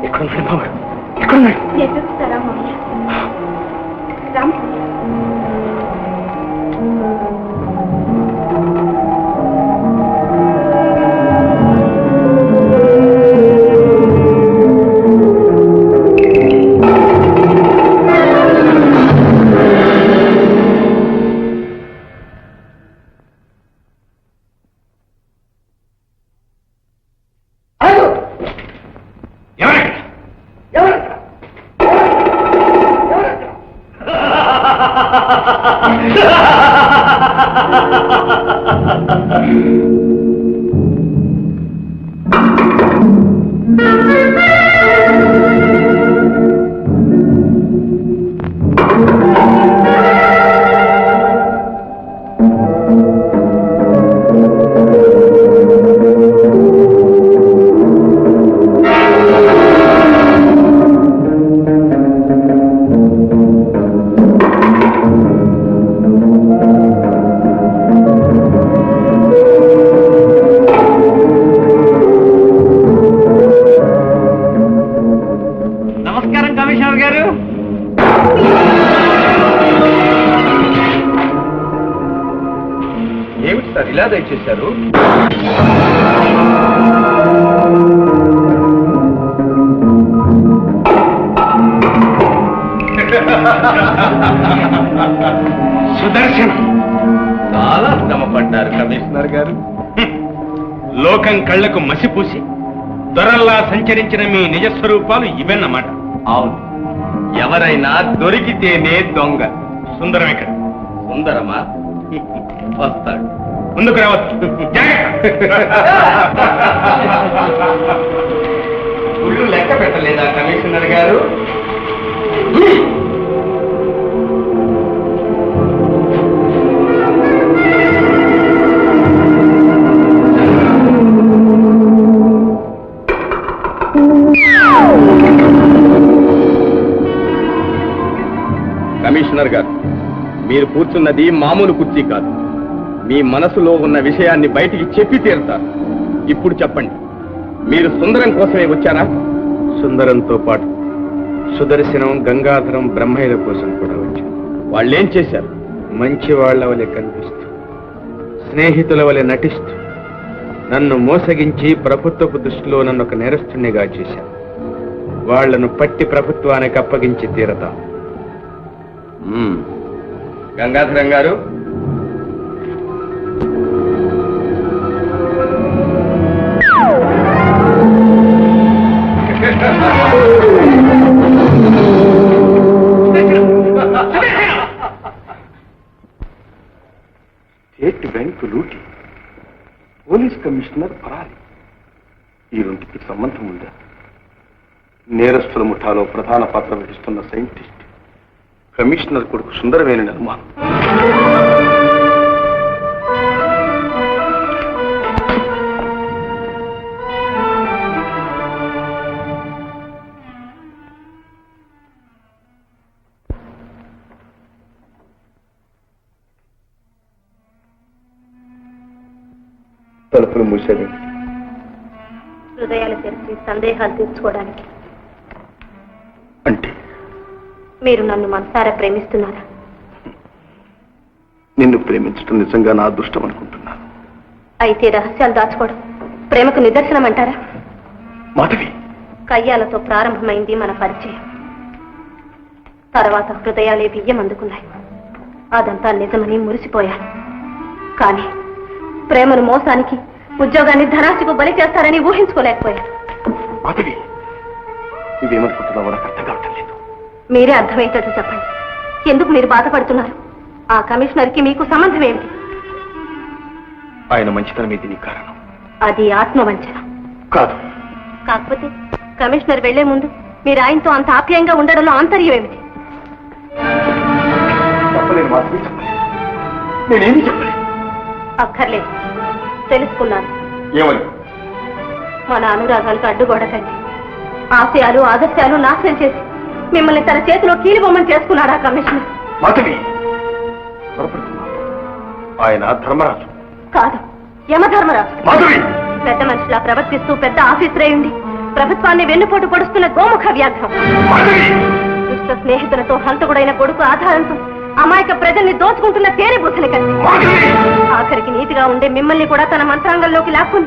ఎక్కడున్నాడు బాబు? ఎక్కడున్నాడు? నేను చూపిస్తారా మామయ్య? రామ్. ఇలా దయచేశారు. సుదర్శన్ చాలా శ్రమపడ్డారు కమిషనర్ గారు. లోకం కళ్లకు మసిపూసి దొరల్లా సంచరించిన మీ నిజస్వరూపాలు ఇవన్నమాట. అవును, ఎవరైనా దొరికితేనే దొంగ. సుందరం ఇక్కడ. సుందరమా? వస్తాడు. ముందుకు రావచ్చు. గుళ్ళు లెక్క పెట్టలేదా కమిషనర్ గారు? మీరు కూర్చున్నది మామూలు కుర్చీ కాదు. మీ మనసులో ఉన్న విషయాన్ని బయటికి చెప్పి తీరుతారు. ఇప్పుడు చెప్పండి, మీరు సుందరం కోసమే వచ్చారా? సుందరంతో పాటు సుదర్శనం, గంగాధరం, బ్రహ్మయ్యల కోసం కూడా వచ్చాను. వాళ్ళేం చేశారు? మంచి వాళ్ల వలె కనిపిస్తూ, స్నేహితుల వలె నటిస్తూ నన్ను మోసగించి ప్రభుత్వపు దృష్టిలో నన్ను ఒక నేరస్తునిగా చేశాను. వాళ్లను పట్టి ప్రభుత్వానికి అప్పగించి తీరతాం. గంగాధరం గారు, స్టేట్ బ్యాంకు లూటి, పోలీస్ కమిషనర్ పరాలి, ఈ రెండింటికి సంబంధం ఉందా? నేరస్తుల ముఠాలో ప్రధాన పాత్ర వహిస్తున్న సైంటిస్ట్ కమిషనర్ కొడుకు సుందరవేణి అనుమానం. తలుపులు మూసేది హృదయాలు తెరిచి సందేహాలు తీర్చుకోవడానికి. అంటే మీరు నన్ను మనసారా ప్రేమిస్తున్నారా? నిన్ను ప్రేమించడం నిజంగా నా అదృష్టం అనుకుంటున్నాను. అయితే రహస్యాలు దాచుకోవడం ప్రేమకు నిదర్శనం అంటారా? మాధవి, కయ్యాలతో ప్రారంభమైంది మన పరిచయం. తర్వాత హృదయాలే బియ్యం అందుకున్నాయి. అదంతా నిజమని మురిసిపోయాను. కానీ ప్రేమను మోసానికి, ఉద్యోగాన్ని ధనాశకు బలి చేస్తారని ఊహించుకోలేకపోయాను. మాధవి, నువ్వేమనుకుంటున్నావో నాకు అర్థం కావటం లేదు. మీరే అర్థమయ్యేటట్టు చెప్పండి. ఎందుకు మీరు బాధపడుతున్నారు? ఆ కమిషనర్కి మీకు సంబంధం ఏమిటి? ఆయన మంచితనమే దీనికి కారణం. అది ఆత్మవంచన కాదు. కాకపోతే కమిషనర్ వెళ్లే ముందు మీరు ఆయనతో అంత ఆప్యాయంగా ఉండడంలో ఆంతర్యం ఏమిటి? చెప్పలేను మాధవి, చెప్పలేదు. నేనేమీ చెప్పలేదు. అక్కర్లేదు, తెలుసుకున్నాను. ఏమని? మన అనురాగాలకు అడ్డుగోడ కండి, ఆశయాలు, ఆదర్శాలు నాశనం చేసి మిమ్మల్ని తన చేతిలో కీలుబొమ్మని చేసుకున్నాడా కమిషనర్? మాధవి, పొరపడుతున్నావు. ఆయన ధర్మరాజు కాదు, యమధర్మరాజు. మాధవి, పెద్ద మనిషిలా ప్రవర్తిస్తూ పెద్ద ఆఫీసరే ఉండి ప్రభుత్వాన్ని వెన్నుపోటు పొడుస్తున్న గోముఖ వ్యాఘ్రం. మాధవి, దుష్ట స్నేహితులతో హంతకుడైన కొడుకు ఆధారంతో అమాయక ప్రజల్ని దోచుకుంటున్న తేనె బూసని కండి. ఆఖరికి నీతిగా ఉండే మిమ్మల్ని కూడా తన మంత్రాంగంలోకి లాక్కుని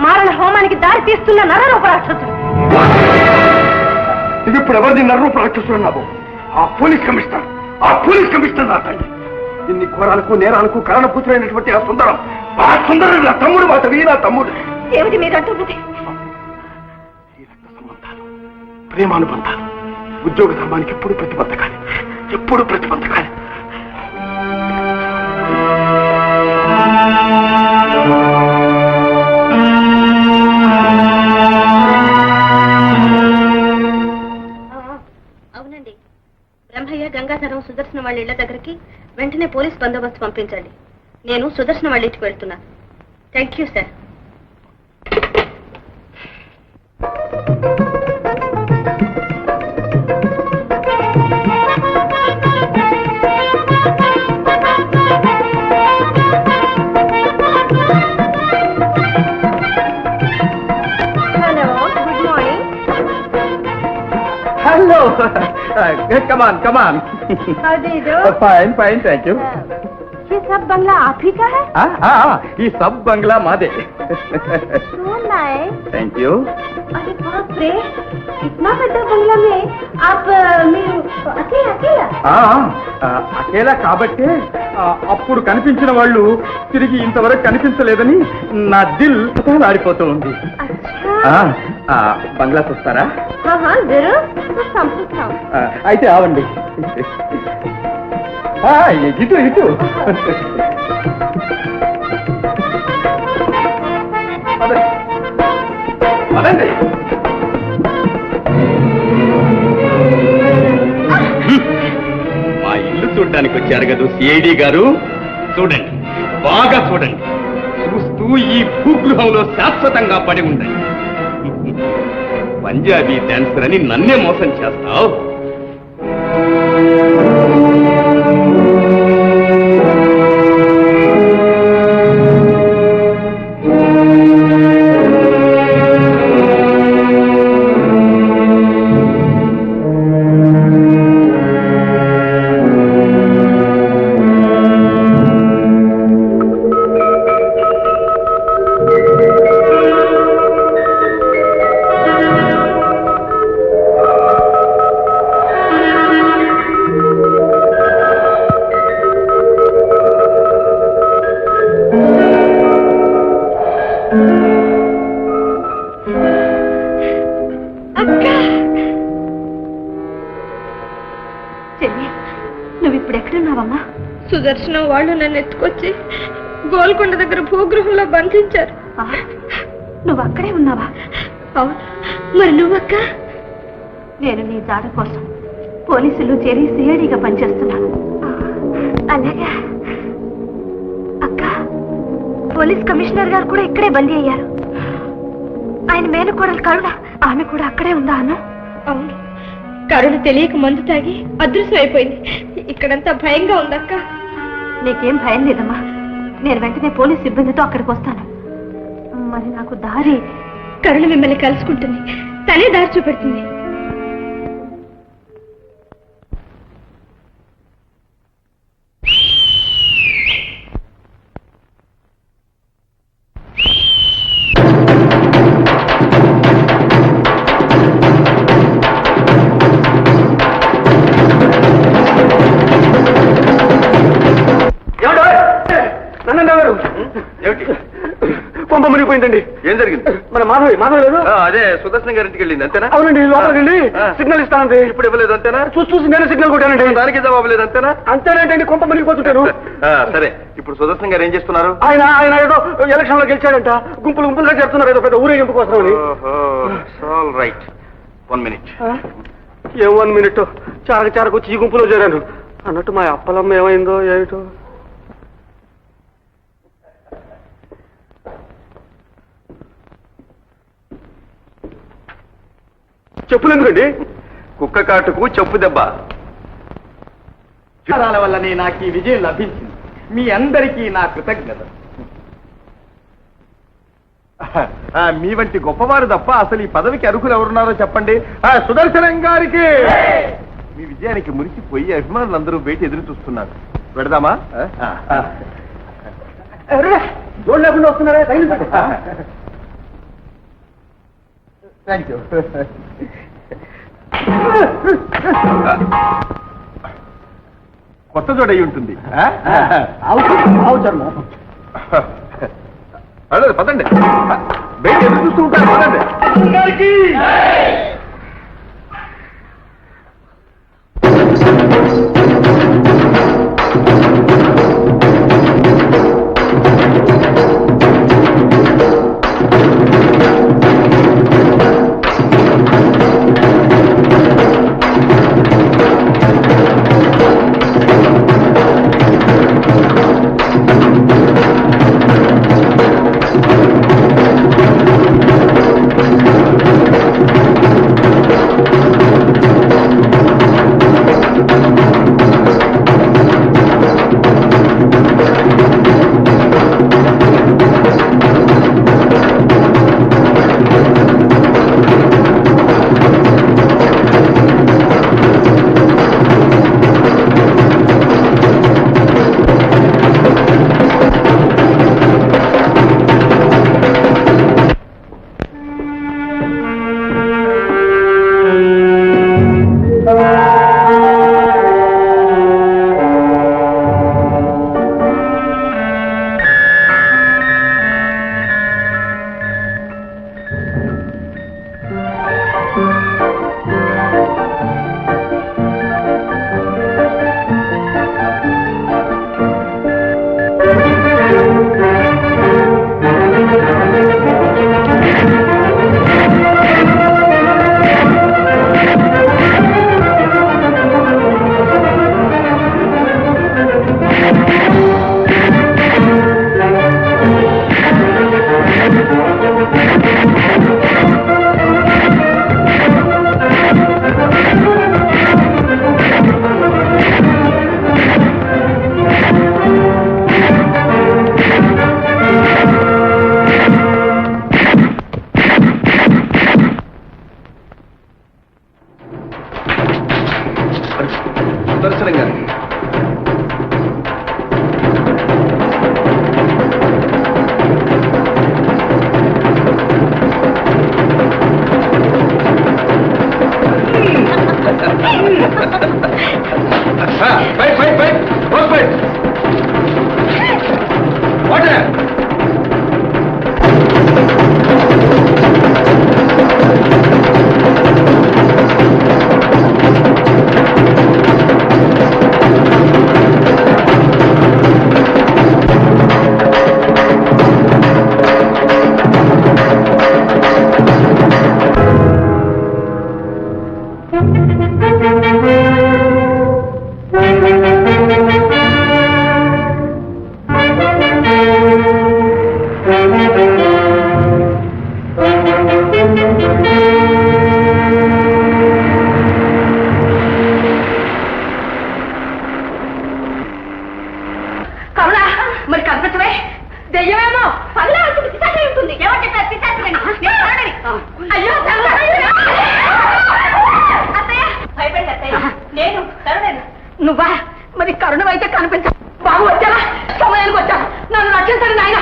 మారణ హోమానికి దారి తీస్తున్న నరరూప రాక్షసుడు. ఇది ఇప్పుడు ఎవరిది నరరూప రాక్షసుడు? ఆ పోలీస్ కమిషనర్ నా తండ్రి. ఇన్ని ఘోరాలకు, నేరాలకు కారణపుత్రులైనటువంటి ఆ సుందరం నా తమ్ముడు. మాధవి, నా తమ్ముడు. ఏమిటి మీరు అంటున్నది? ఈ రక్త సంబంధాలు, ప్రేమానుబంధాలు, ఉద్యోగ ధర్మానికి ఎప్పుడు ప్రతిబంధకాలి. అవునండి, బ్రహ్మయ్య, గంగాధరం, సుదర్శన వాళ్ళ ఇళ్ల దగ్గరికి వెంటనే పోలీస్ బందోబస్తు పంపించండి. నేను సుదర్శన వాళ్ళ ఇంటికి వెళ్తున్నాను. Thank you sir. Hello, come on. Fine, thank you. ये सब बंगला आप ही का है? ఈ సబ్ బంగ్లా మాదే. So nice. Thank you. अरे बाप रे, इतना बड़ा बंगला में आप మీరు అకేలా? అకేలా కాబట్టే అప్పుడు కనిపించిన వాళ్ళు తిరిగి ఇంతవరకు కనిపించలేదని నా దిల్ ఆడిపోతూ ఉంది. బంగ్లా చూస్తారా? జరూర్, సంపుతాం. అయితే ఆవండి. ఇటు అదండి. మా ఇల్లు చూడడానికి వచ్చారు కదా సిఐడి గారు. చూడండి, బాగా చూడండి. చూస్తూ ఈ భూగృహంలో శాశ్వతంగా పడి ఉండండి. పంజాబీ డాన్సర్ అని నన్నే మోసం చేస్తావు. అక్క చెల్లి, నువ్వు ఇప్పుడు ఎక్కడున్నావమ్మా? సుదర్శనం వాళ్ళు నన్ను ఎత్తుకొచ్చి గోల్కొండ దగ్గర భూగృహంలో బంధించారు. నువ్వు అక్కడే ఉన్నావా? అవును. మరి నువ్వక్క? నేను నీ జాడ కోసం పోలీసులు చేరి సిఐడిగా పనిచేస్తున్నాను. అలాగా అక్క, పోలీస్ కమిషనర్ గారు కూడా ఇక్కడే బందీ అయ్యారు. ఆయన మేనకోడలు కరుణ, ఆమె కూడా అక్కడే ఉందా అన్న? అవును. కరుణ తెలియక మందు తాగి అదృశ్యం అయిపోయింది. ఇక్కడంతా భయంగా ఉందక్క. నీకేం భయం లేదమ్మా. నేను వెంటనే పోలీస్ సిబ్బందితో అక్కడికి వస్తాను. మరి నాకు దారి, కరుణ మిమ్మల్ని కలుసుకుంటుంది, తనే దారి చూపెడుతుంది. కొంప మునిగిపోయిందండి. ఏం జరిగింది? మన మాధవి లేదు? అదే సుదర్శన్ గారింటికి వెళ్ళింది అంతేనా? అవునండి, లోపలికి వెళ్ళి సిగ్నల్ ఇస్తానండి. ఇప్పుడు ఇవ్వలేదు అంతేనా? చూసి నేను సిగ్నల్ కొట్టానండి. దానికి జవాబు లేదు అంతేనా? అంతేనంటే కొంప మునిగిపోతుంటాను. సరే, ఇప్పుడు సుదర్శన్ గారు ఏం చేస్తున్నారు? ఆయన ఏదో ఎలక్షన్ లో గెలిచాడంట. గుంపులుగా చెప్తున్నారు ఏదో పెద్ద ఊరేగింపు కోసం. Right, 1 minute. ఏ 1 minute? చారకు వచ్చి ఈ గుంపులో చేరాను. అన్నట్టు మా అప్పలమ్మ ఏమైందో ఏమిటో. చెప్పులు ఎందుకండి? కుక్క కాటుకు చెప్పు దెబ్బ. యుద్ధాల వల్లనే నాకు ఈ విజయం లభించింది. మీ అందరికీ నా కృతజ్ఞత. మీ వంటి గొప్పవారు తప్ప అసలు ఈ పదవికి అర్హులు ఎవరున్నారో చెప్పండి. సుదర్శనం గారికి. మీ విజయానికి మురిసిపోయి అభిమానులందరూ బయట ఎదురు చూస్తున్నారు. పెడదామా? జోడు లేకుండా వస్తున్నారా? Thank you. కొత్త జోడై ఉంటుంది. పదండి, బయట ఎదురు చూస్తూ ఉంటారు. పదండి. పిచ్చెక్కుతుంది. ఎవరు చెప్పారు పిచ్చెక్కమని? నేను కరుణని. అయ్యో అత్తయ్య, భయపడి అత్తయ్య, నేను కరుణని. నువ్వా? మరి కరుణమైతే కనిపించ. బాబు వచ్చారా? సమయానికి వచ్చారా? నన్ను రక్షించండి నాయన.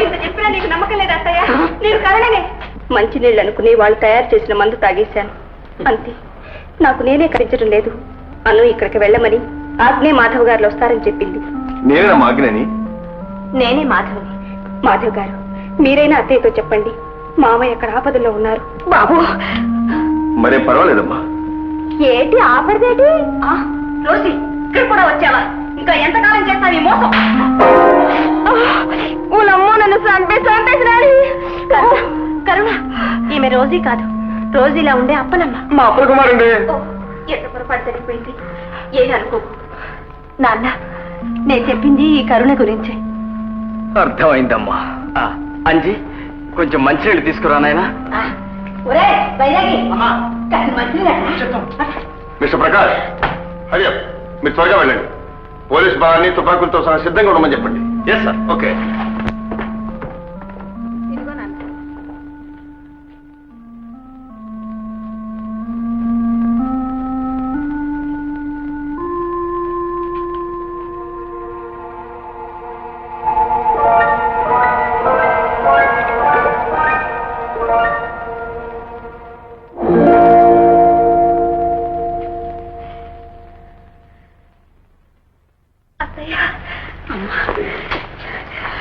ఇంత చెప్పినా నీకు నమ్మకం లేదు అత్తయ్య. నేను కరుణనే. మంచినీళ్ళు అనుకుని వాళ్ళు తయారు చేసిన మందు తాగేశాను అంతే. నాకు నేనే కరించడం లేదు. అను ఇక్కడికి వెళ్ళమని ఆగ్నే మాధవ్ గారు వస్తారని చెప్పింది. నేనే మాగ్నని. నేనే మాధవ్ని. మాధవ్ గారు, మీరైనా అత్తయ్యతో చెప్పండి, మామయ్య అక్కడ ఆపదలో ఉన్నారు. బాబు మరేం పర్వాలేదమ్మా. ఏంటి ఆపదేటి? రోజీ, ఇక్కడ కూడా వచ్చావా? ఇంకా ఎంతకాలం చేస్తావు ఈ మోసం? ఊలమ్మో, నన్ను చంపేసినాడు. కరుణ, ఈమె రోజీ కాదు, రోజీలా ఉండే అప్పలమ్మ. మా అప్పల కుమారండి. ఎంత పొరపాటు జరిగిపోయింది. ఏమి అనుకో నాన్న, నేను చెప్పింది ఈ కరుణ గురించే. అర్థమైందమ్మా. అంజీ, కొంచెం మంచినీళ్ళు తీసుకురా నాయనా. ఒరే వైరాగి, మంచిగా మిస్టర్ ప్రకాష్, అయ్యో మీరు త్వరగా వెళ్ళండి. పోలీస్ బలాన్ని తుపాకులతో సహా సిద్ధంగా ఉండమని చెప్పండి. Yes sir. ఓకే.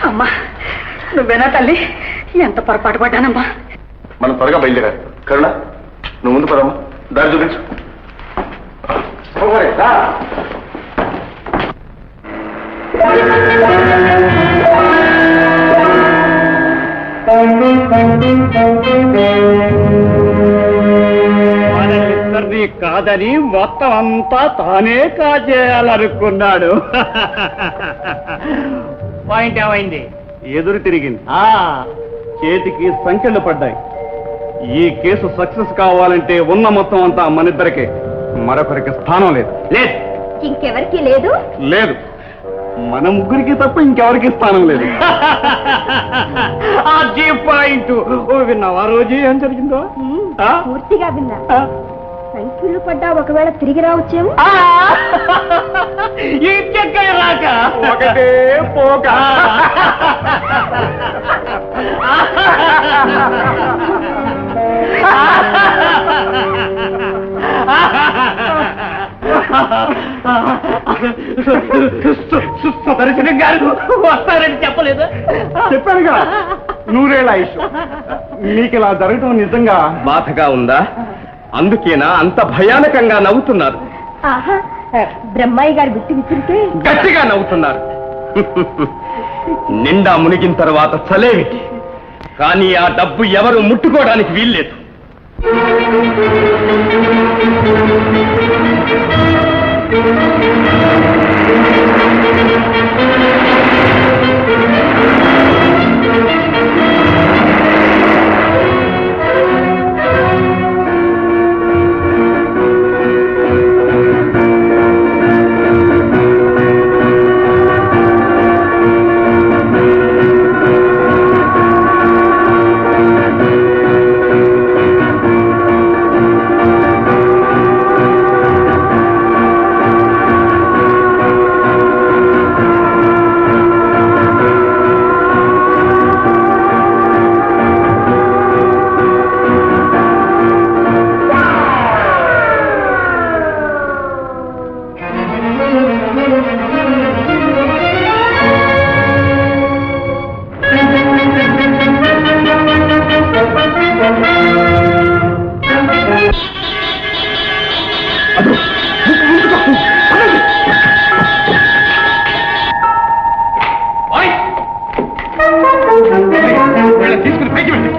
అమ్మా, నువ్వేనా తల్లి? ఎంత పొరపాటు పడ్డానమ్మా. మనం త్వరగా బయలుదేరాలి. కరుణ, నువ్వు ముందు పదమ్మా. దారి చూపించు. మనల్ని కాదని మొత్తం అంతా తానే కాజేయాలనుకున్నాడు. పాయింట్ ఏమైంది? ఎదురు తిరిగింది. చేతికి సంఖ్యలు పడ్డాయి. ఈ కేసు సక్సెస్ కావాలంటే ఉన్న మొత్తం అంతా మనిద్దరికే, మరొకరికి స్థానం లేదు. లేదు, ఇంకెవరికి లేదు. లేదు, మన ముగ్గురికి తప్ప ఇంకెవరికి స్థానం లేదు. అది పాయింట్. విన్నావా రోజు ఏం జరిగిందో? పూర్తిగా విన్నా. సంఖ్యలు పడ్డా ఒకవేళ తిరిగి రావచ్చేమో. ఇంకెక్కడ రాక ఒకటే పోక. సుదర్శనం గారు వస్తారని చెప్పలేదు. చెప్పానుగా, నూరేళ్ళ ఆయుష్. మీకు ఇలా జరగటం నిజంగా బాధగా ఉందా? అందుకేనా అంత భయానకంగా నవ్వుతున్నారు? బ్రహ్మయ్య గారు గుర్తు విసిరితే గట్టిగా నవ్వుతున్నారు. నిండా మునిగిన తర్వాత చలేమిటి, కానీ ఆ డబ్బు ఎవరు ముట్టుకోవడానికి వీల్లేదు. తీసుకుని పైకి వెళ్ళి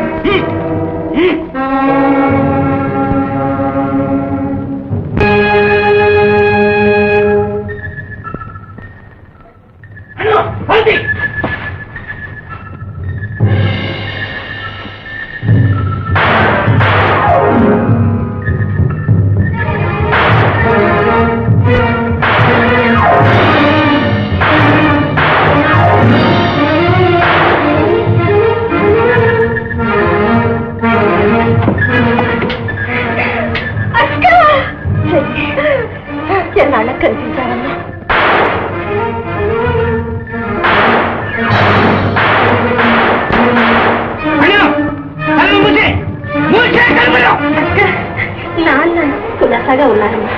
ఇక్కడే ఉన్నారమ్మా.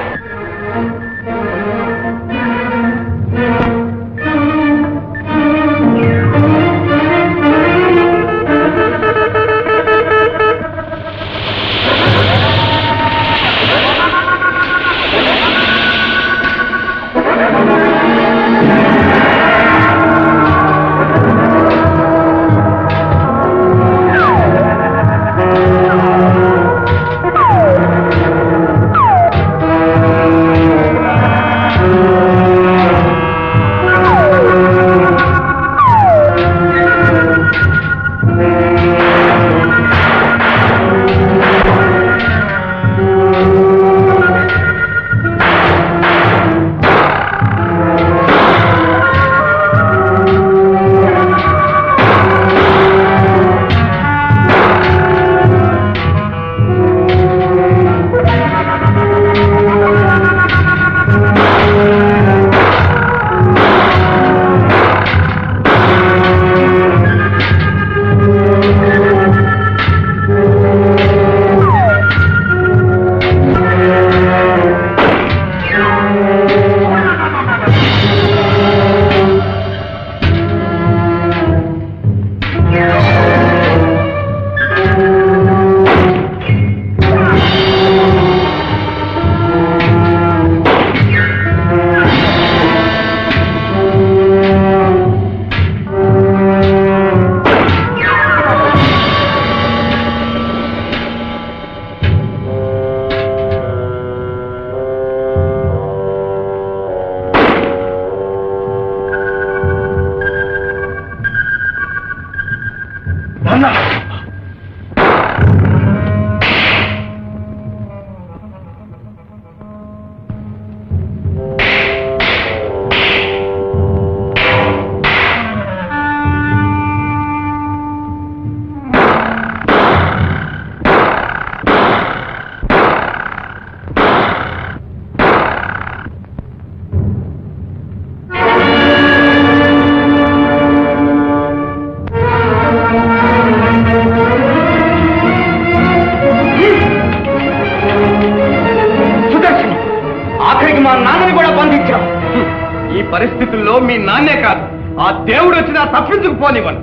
ఈ పరిస్థితుల్లో మీ నాన్నే కాదు, ఆ దేవుడు వచ్చినా తప్పించుకుపోనివ్వను.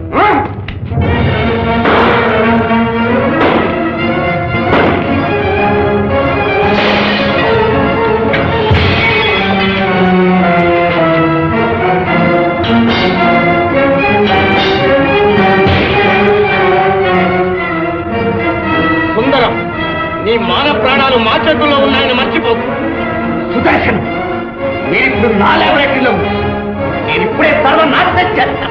సుందరం, నీ మాన ప్రాణాలు మా చేతుల్లో ఉన్నాయని మర్చిపోకు. సుదర్శన్, మీరిప్పుడు నా లెవరెట్లో నేను ఇప్పుడే సర్వనాశనం చేస్తా.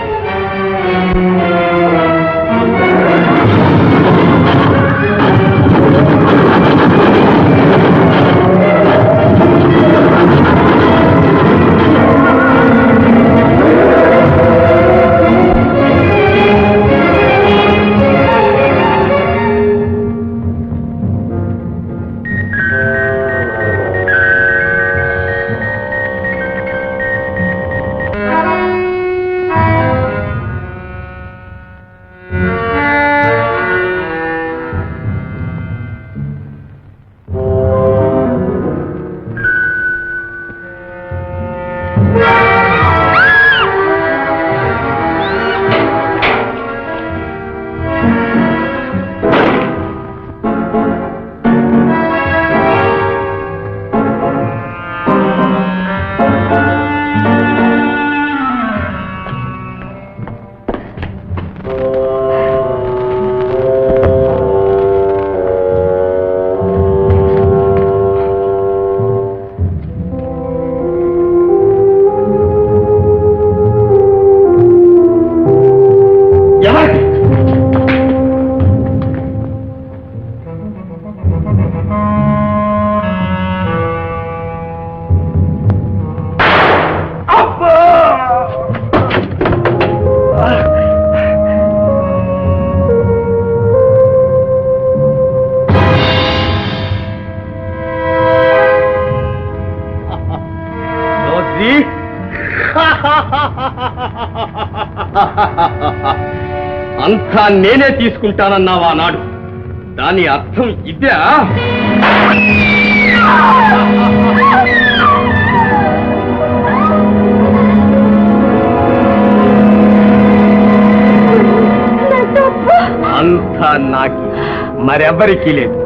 అంతా నేనే తీసుకుంటానన్నావా నాడు, దాని అర్థం ఇదే. అంతా నాకి మరెవ్వరికీ లేదు.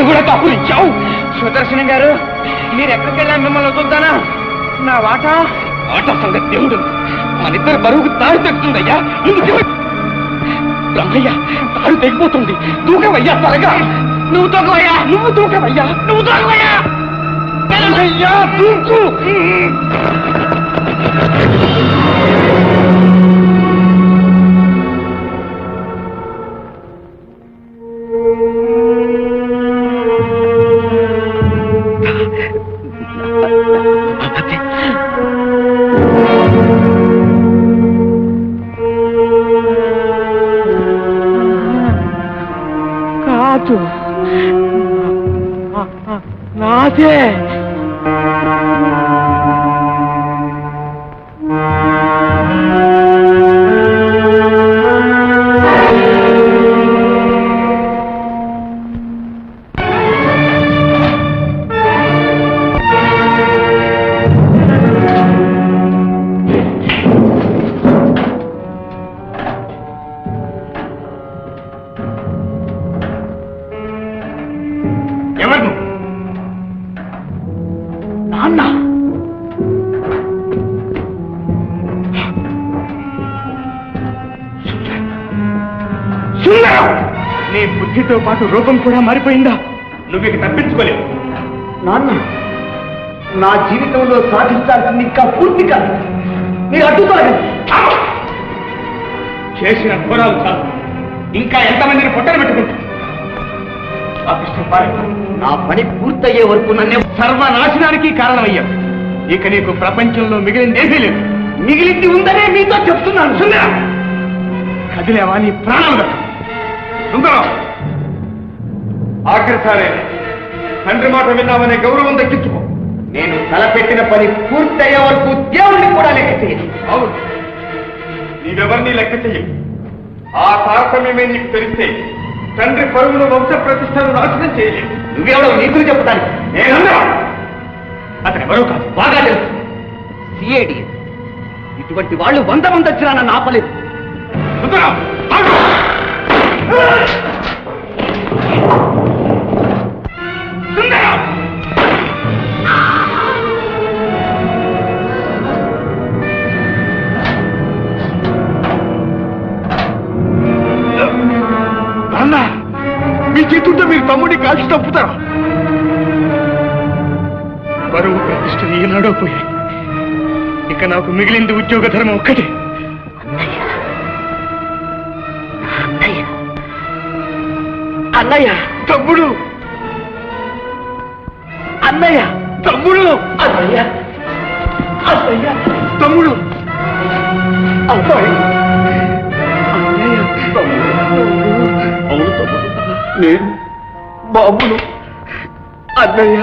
కూడా కపురించావు. సుదర్శనం గారు, మీరు ఎక్కడికి వెళ్ళా మిమ్మల్ని వదులుతానా? నా వాటా ఆట సంగతి దేవుడు, మనిద్దరు బరువుకు తాడు తెగుతుందయ్యా. బ్రహ్మయ్య, తాడు తెగిపోతుంది. దూకవయ్యా త్వరగా. నువ్వు తూకవయ్యా, నువ్వు తూకవయ్యా, నువ్వు తూకవయ్యా. బ్రహ్మయ్యా దూకు. కాదు, అదే ఎవరు నాన్న? నీ బుద్ధితో పాటు రూపం కూడా మారిపోయిందా? నువ్వు ఇక తప్పించుకోలేవు. నాన్న, నా జీవితంలో సాధించాల్సింది ఇంకా పూర్తి కాదు. మీరు అడ్డుకోలేదు. చేసిన ఘోరాలు చాలు. ఇంకా ఎంతమందిని పొట్టలు పెట్టుకుంటా? ఆ కృష్ణ పారే. నా పని పూర్తయ్యే వరకు నన్నే సర్వనాశనానికి కారణమయ్యావు. ఇక నీకు ప్రపంచంలో మిగిలిందేమీ లేదు. మిగిలింది ఉందనే మీతో చెప్తున్నాను. సుందరం, కదిలేవా నీ ప్రాణాలు దక్క. సుందరం, ఆఖరిసారే తండ్రి మాట విన్నామనే గౌరవం దక్కించుకో. నేను తలపెట్టిన పని పూర్తయ్యే వరకు దేవుణ్ణి కూడా లెక్క చేయను. అవును, నీవెవరినీ లెక్క చెయ్యవు. ఆ తారతమ్యమే నీకు తెలిస్తే తండ్రి పరుగులు వంశ ప్రతిష్టను నాశనం చేయలేదు. నువ్వెవడో నీతులు చెప్పడానికి. నేనన్నా అతను ఎవరో కాదు. బాగా తెలుసు. సిఐడి. ఇటువంటి వాళ్ళు 100 మంది వచ్చినా నన్ను ఆపలేదు. సుందరం, ఆగు! సుందరం! నాన్న, మీ చేతులతో మీరు తమ్ముడిని కాల్చి తప్పుతారా? పరువు ప్రతిష్టలు ఈనాడో పోయాయి. ఇక నాకు మిగిలింది ఉద్యోగ ధర్మం ఒక్కటే. అన్నయ్య, తమ్ముడు, అన్నయ్య, తమ్ముడు, అన్నయ్య, అన్నయ్య, తమ్ముడు, అబ్బాయి, అన్నయ్య, తమ్ముడు. అవును తమ్ముడు, నేను బాబును. అన్నయ్య,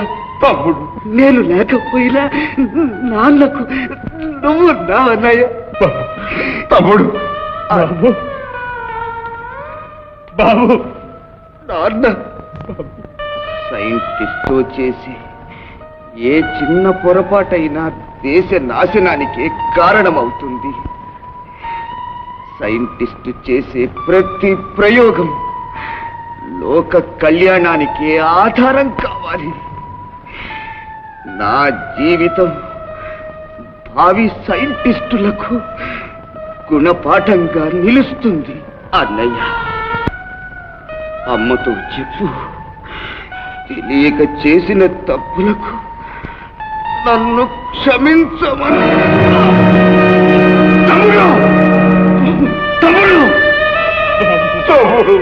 తమ్ముడు. నేను లేకపోయినా నాన్నకు నువ్వు నా అన్నయ్య. తమ్ముడు, బాబు, బాబు, నాన్న సైంటిస్టు చేసి ఏ చిన్న పొరపాటైనా దేశ నాశనానికి కారణమవుతుంది. సైంటిస్టు చేసే ప్రతి ప్రయోగం లోక కళ్యాణానికి ఆధారం కావాలి. నా జీవితం భావి సైంటిస్టులకు గుణపాఠంగా నిలుస్తుంది. అన్నయ్య, అమ్మతో చెప్పు, తెలియక చేసిన తప్పులకు నన్ను క్షమించమని. తమ్ముడు, తమ్ముడు, తమ్ముడు.